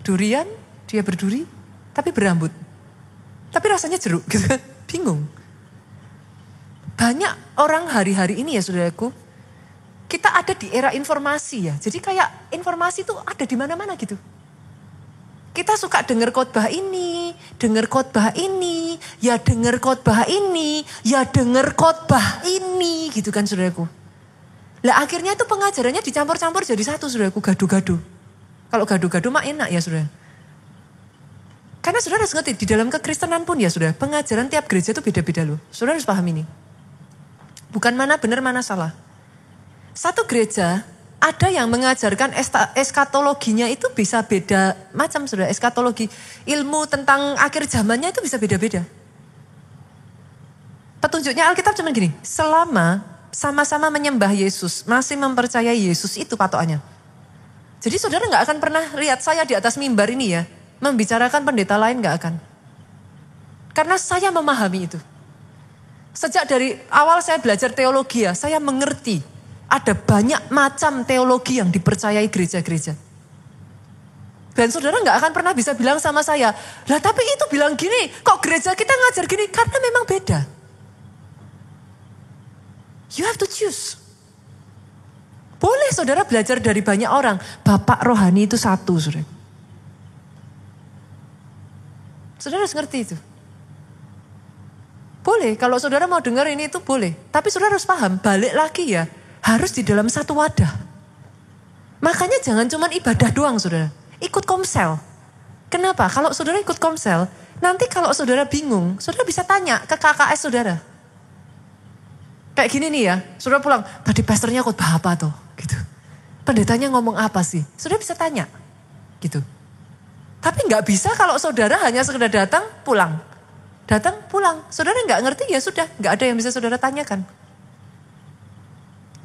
Durian, dia berduri, tapi berambut. Tapi rasanya jeruk gitu kan. Bingung. Banyak orang hari-hari ini ya saudaraku. Kita ada di era informasi ya. Jadi kayak informasi itu ada di mana-mana gitu. Kita suka dengar khotbah ini, dengar khotbah ini, ya dengar khotbah ini, ya dengar khotbah ini gitu kan saudaraku. Lah akhirnya itu pengajarannya dicampur-campur jadi satu saudaraku, gaduh-gaduh. Kalau gaduh-gaduh mah enak ya saudara. Karena saudara harus ngerti, di dalam kekristenan pun ya saudara, pengajaran tiap gereja itu beda-beda loh. Saudara harus paham ini. Bukan mana benar, mana salah. Satu gereja ada yang mengajarkan eskatologinya itu bisa beda macam saudara. Eskatologi, ilmu tentang akhir zamannya itu bisa beda-beda. Petunjuknya Alkitab cuma gini, selama sama-sama menyembah Yesus, masih mempercayai Yesus itu patokannya. Jadi saudara gak akan pernah lihat saya di atas mimbar ini ya, membicarakan pendeta lain gak akan. Karena saya memahami itu. Sejak dari awal saya belajar teologi ya, saya mengerti. Ada banyak macam teologi yang dipercayai gereja-gereja. Dan saudara gak akan pernah bisa bilang sama saya, lah tapi itu bilang gini, kok gereja kita ngajar gini? Karena memang beda. You have to choose. Boleh saudara belajar dari banyak orang. Bapak rohani itu satu saudara. Saudara harus ngerti itu. Boleh, kalau saudara mau dengar ini itu boleh. Tapi saudara harus paham, balik lagi ya. Harus di dalam satu wadah. Makanya jangan cuma ibadah doang saudara. Ikut komsel. Kenapa? Kalau saudara ikut komsel, nanti kalau saudara bingung, saudara bisa tanya ke KKS saudara. Kayak gini nih ya, saudara pulang, tadi pastornya khotbah apa tuh? Gitu. Pendetanya ngomong apa sih? Saudara bisa tanya. Gitu. Tapi nggak bisa kalau saudara hanya sekedar datang, pulang. Datang, pulang. Saudara nggak ngerti ya sudah, nggak ada yang bisa saudara tanyakan.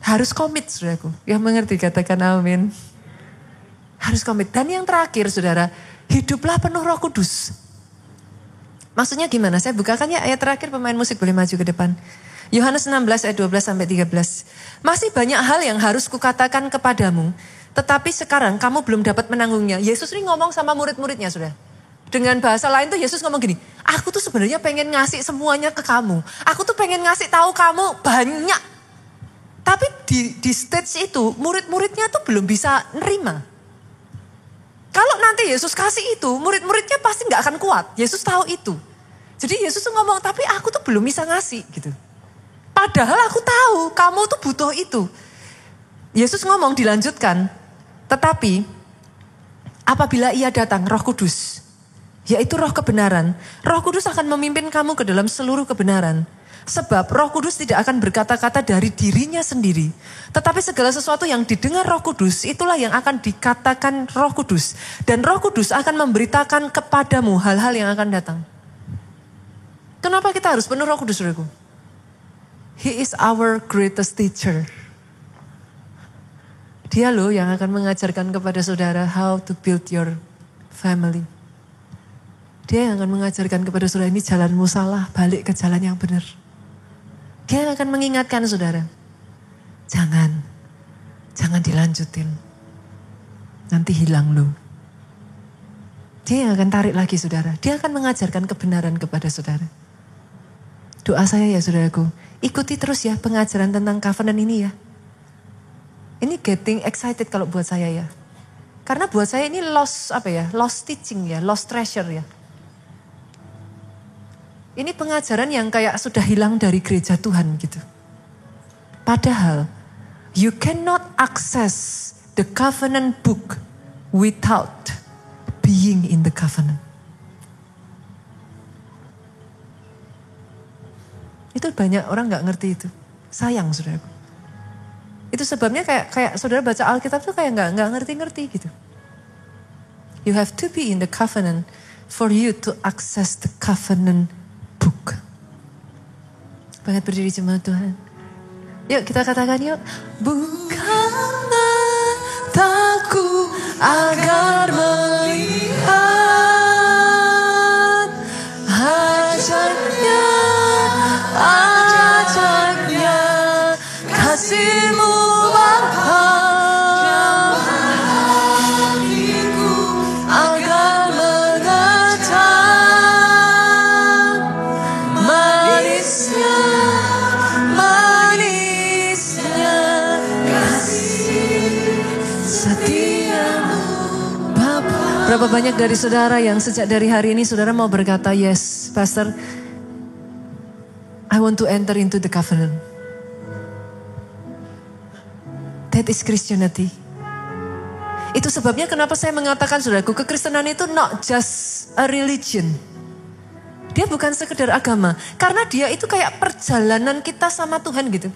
Harus komit saudaraku. Yang mengerti katakan amin. Harus komit. Dan yang terakhir saudara, hiduplah penuh Roh Kudus. Maksudnya gimana? Saya bukakan ya ayat terakhir, pemain musik boleh maju ke depan. Yohanes 16 ayat 12 sampai 13. Masih banyak hal yang harus kukatakan kepadamu, tetapi sekarang kamu belum dapat menanggungnya. Yesus ini ngomong sama murid-muridnya sudah. Dengan bahasa lain tuh Yesus ngomong gini, aku tuh sebenarnya pengen ngasih semuanya ke kamu. Aku tuh pengen ngasih tahu kamu banyak. Tapi di stage itu murid-muridnya tuh belum bisa nerima. Kalau nanti Yesus kasih itu, murid-muridnya pasti gak akan kuat. Yesus tahu itu. Jadi Yesus tuh ngomong, tapi aku tuh belum bisa ngasih gitu. Padahal aku tahu kamu tuh butuh itu. Yesus ngomong dilanjutkan, tetapi apabila ia datang Roh Kudus, yaitu Roh kebenaran, Roh Kudus akan memimpin kamu ke dalam seluruh kebenaran. Sebab Roh Kudus tidak akan berkata-kata dari dirinya sendiri. Tetapi segala sesuatu yang didengar Roh Kudus, itulah yang akan dikatakan Roh Kudus. Dan Roh Kudus akan memberitakan kepadamu hal-hal yang akan datang. Kenapa kita harus penuh Roh Kudus, saudaraku? He is our greatest teacher. Dia loh yang akan mengajarkan kepada saudara how to build your family. Dia yang akan mengajarkan kepada saudara, ini jalanmu salah, balik ke jalan yang benar. Dia yang akan mengingatkan saudara. Jangan dilanjutin. Nanti hilang loh. Dia yang akan tarik lagi saudara. Dia akan mengajarkan kebenaran kepada saudara. Doa saya ya saudaraku, ikuti terus ya pengajaran tentang covenant ini ya. Ini getting excited kalau buat saya ya. Karena buat saya ini lost teaching ya, lost treasure ya. Ini pengajaran yang kayak sudah hilang dari gereja Tuhan gitu. Padahal, you cannot access the covenant book without being in the covenant. Itu banyak orang gak ngerti itu. Sayang saudaraku. Itu sebabnya kayak saudara baca Alkitab tuh kayak gak ngerti-ngerti gitu. You have to be in the covenant for you to access the covenant book. Banget berdiri jemaat Tuhan. Yuk kita katakan yuk. Bukan mataku agar melihat ajaknya kasih-Mu Bapa, agar mengenal manisnya kasih setia-Mu Bapa. Berapa banyak dari saudara yang sejak dari hari ini saudara mau berkata, yes, Pastor, I want to enter into the covenant. That is Christianity. Itu sebabnya kenapa saya mengatakan saudaraku, kekristenan itu not just a religion. Dia bukan sekedar agama. Karena dia itu kayak perjalanan kita sama Tuhan gitu.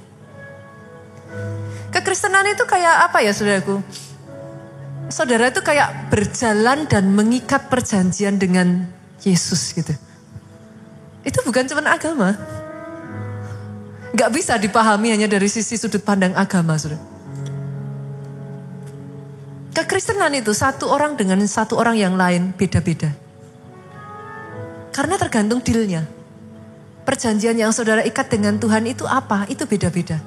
Kekristenan itu kayak apa ya saudaraku? Saudara itu kayak berjalan dan mengikat perjanjian dengan Yesus gitu. Itu bukan cuma agama. Gak bisa dipahami hanya dari sisi sudut pandang agama saudara. Kekristenan itu satu orang dengan satu orang yang lain beda-beda. Karena tergantung dealnya. Perjanjian yang saudara ikat dengan Tuhan itu apa? Itu beda-beda.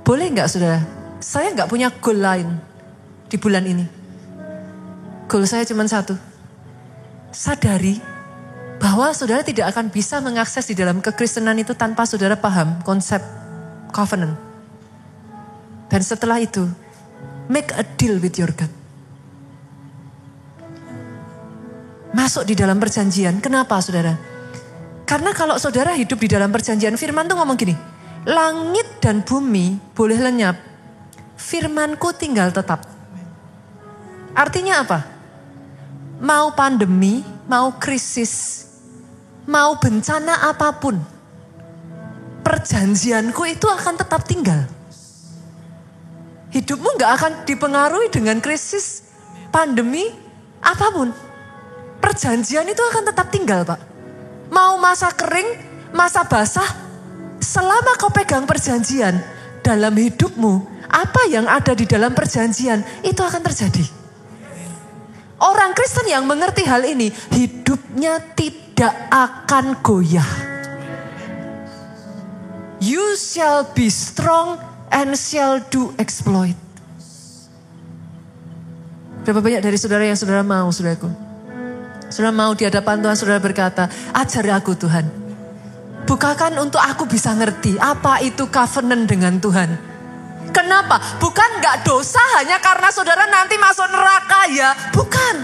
Boleh nggak saudara? Saya nggak punya goal lain di bulan ini. Goal saya cuma satu. Sadari bahwa saudara tidak akan bisa mengakses di dalam kekristenan itu tanpa saudara paham konsep covenant. Dan setelah itu, make a deal with your God. Masuk di dalam perjanjian. Kenapa saudara? Karena kalau saudara hidup di dalam perjanjian, firman tuh ngomong gini. Langit dan bumi boleh lenyap. Firmanku tinggal tetap. Artinya apa? Mau pandemi, mau krisis, mau bencana apapun. Perjanjianku itu akan tetap tinggal. Hidupmu gak akan dipengaruhi dengan krisis, pandemi, apapun. Perjanjian itu akan tetap tinggal, Pak. Mau masa kering, masa basah, selama kau pegang perjanjian dalam hidupmu, apa yang ada di dalam perjanjian itu akan terjadi. Orang Kristen yang mengerti hal ini, hidupnya tidak akan goyah. You shall be strong and shall do exploit. Berapa banyak dari saudara yang saudara mau, saudaraku? Saudara mau di hadapan Tuhan, saudara berkata, ajar aku Tuhan. Bukakan untuk aku bisa ngerti apa itu covenant dengan Tuhan. Kenapa? Bukan gak dosa hanya karena saudara nanti masuk neraka ya. Bukan.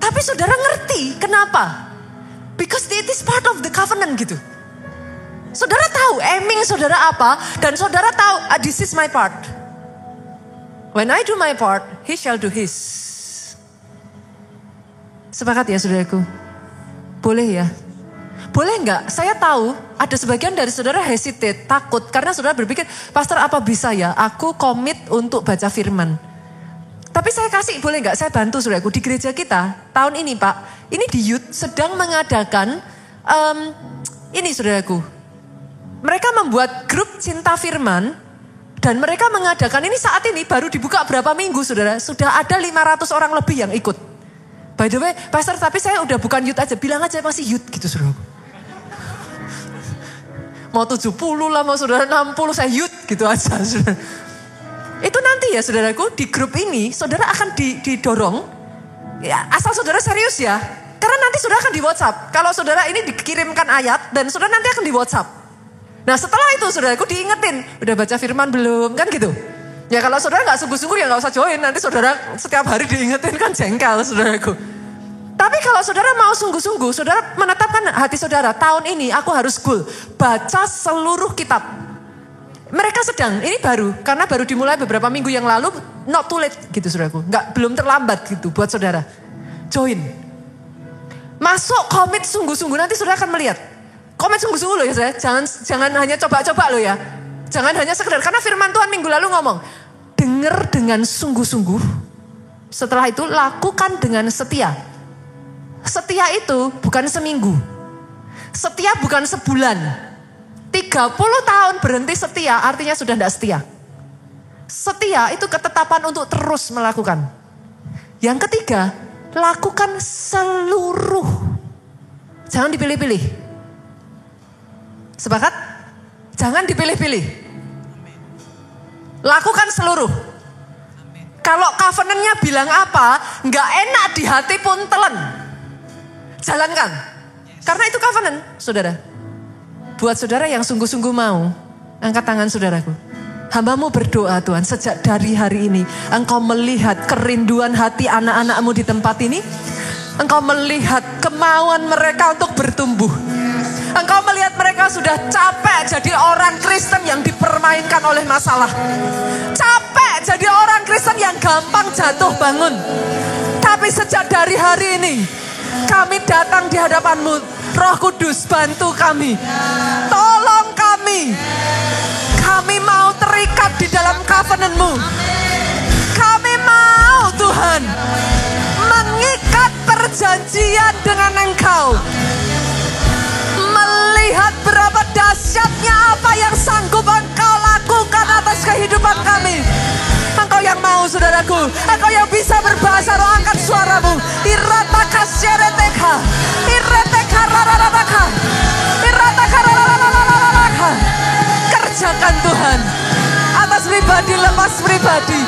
Tapi saudara ngerti kenapa? Because it is part of the covenant gitu. Saudara tahu aiming saudara apa, dan saudara tahu this is my part. When I do my part, he shall do his. Sepakat ya saudaraku? Boleh ya? Boleh enggak? Saya tahu ada sebagian dari saudara hesitate, takut. Karena saudara berpikir, Pastor apa bisa ya? Aku komit untuk baca firman. Tapi saya kasih, boleh enggak? Saya bantu saudaraku. Di gereja kita, tahun ini Pak, ini di youth sedang mengadakan, ini saudaraku. Mereka membuat grup cinta firman dan mereka mengadakan ini saat ini baru dibuka berapa minggu saudara. Sudah ada 500 orang lebih yang ikut. By the way, Pastor tapi saya udah bukan youth aja. Bilang aja masih youth gitu saudara. Mau 70 lah, mau saudara 60, saya youth gitu aja saudara. Itu nanti ya saudaraku, di grup ini saudara akan didorong. Ya, asal saudara serius ya. Karena nanti saudara akan di WhatsApp. Kalau saudara ini dikirimkan ayat dan saudara nanti akan di WhatsApp. Nah setelah itu saudaraku diingetin, udah baca firman belum kan gitu. Ya kalau saudara gak sungguh-sungguh ya gak usah join, nanti saudara setiap hari diingetin kan jengkel saudaraku. Tapi kalau saudara mau sungguh-sungguh, saudara menetapkan hati saudara, tahun ini aku harus goal, baca seluruh kitab. Mereka sedang, ini baru, karena baru dimulai beberapa minggu yang lalu, not too late gitu saudaraku. Belum terlambat gitu buat saudara. Join. Masuk komit sungguh-sungguh, nanti saudara akan melihat. Komit sungguh-sungguh loh ya saya, jangan hanya coba-coba loh ya. Jangan hanya sekedar, karena firman Tuhan minggu lalu ngomong, dengar dengan sungguh-sungguh, setelah itu lakukan dengan setia. Setia itu bukan seminggu. Setia bukan sebulan. 30 tahun berhenti setia artinya sudah tidak setia. Setia itu ketetapan untuk terus melakukan. Yang ketiga, lakukan seluruh. Jangan dipilih-pilih. Sepakat? Jangan dipilih-pilih. Lakukan seluruh. Kalau covenant-nya bilang apa, nggak enak di hati pun telan. Jalankan. Karena itu covenant, saudara. Buat saudara yang sungguh-sungguh mau, angkat tangan saudaraku. Hambamu berdoa Tuhan, sejak dari hari ini, Engkau melihat kerinduan hati anak-anakmu di tempat ini. Engkau melihat kemauan mereka untuk bertumbuh. Engkau melihat mereka sudah capek jadi orang Kristen yang dipermainkan oleh masalah. Capek jadi orang Kristen yang gampang jatuh bangun. Tapi sejak dari hari ini, kami datang di hadapan-Mu. Roh Kudus, bantu kami. Tolong kami. Kami mau terikat di dalam covenant-Mu. Kami mau Tuhan mengikat perjanjian dengan Engkau. Melihat berapa dahsyatnya apa yang sanggup Engkau lakukan atas kehidupan kami. Engkau yang mau saudaraku, engkau yang bisa berbahasa roh, angkat suaramu. Irataka syereteka, ireteka rarararaka, irataka rararararaka. Kerjakan Tuhan, atas pribadi lepas pribadi.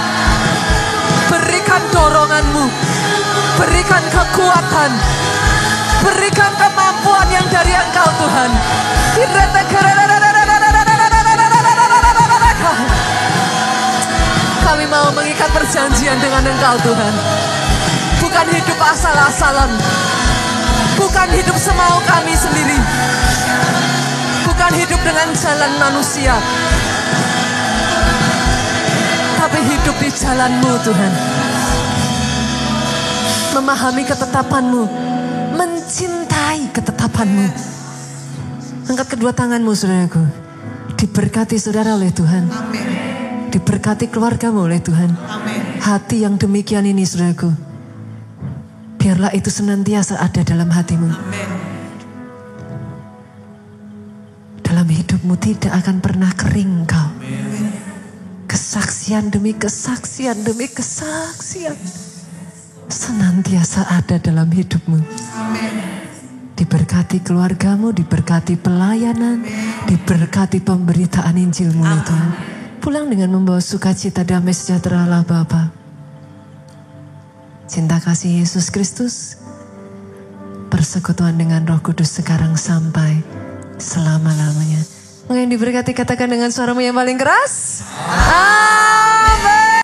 Berikan doronganmu, berikan kekuatan, berikan kemampuan yang dari Engkau Tuhan. Ireteka rararararaka. Kami mau mengikat perjanjian dengan Engkau Tuhan. Bukan hidup asal-asalan. Bukan hidup semau kami sendiri. Bukan hidup dengan jalan manusia. Tapi hidup di jalan-Mu Tuhan. Memahami ketetapan-Mu. Mencintai ketetapan-Mu. Angkat kedua tanganmu saudaraku. Diberkati saudara oleh Tuhan. Amin. Diberkati keluargamu oleh Tuhan. Amin. Hati yang demikian ini saudaraku, biarlah itu senantiasa ada dalam hatimu. Amin. Dalam hidupmu tidak akan pernah kering kau. Amin. Kesaksian demi kesaksian demi kesaksian senantiasa ada dalam hidupmu. Amin. Diberkati keluargamu, diberkati pelayanan, amin, diberkati pemberitaan Injil-Mu Tuhan. Pulang dengan membawa sukacita, damai sejahtera Allah Bapa. Cinta kasih Yesus Kristus, persekutuan dengan Roh Kudus sekarang sampai selama-lamanya. Yang diberkati katakan dengan suaramu yang paling keras. Amin.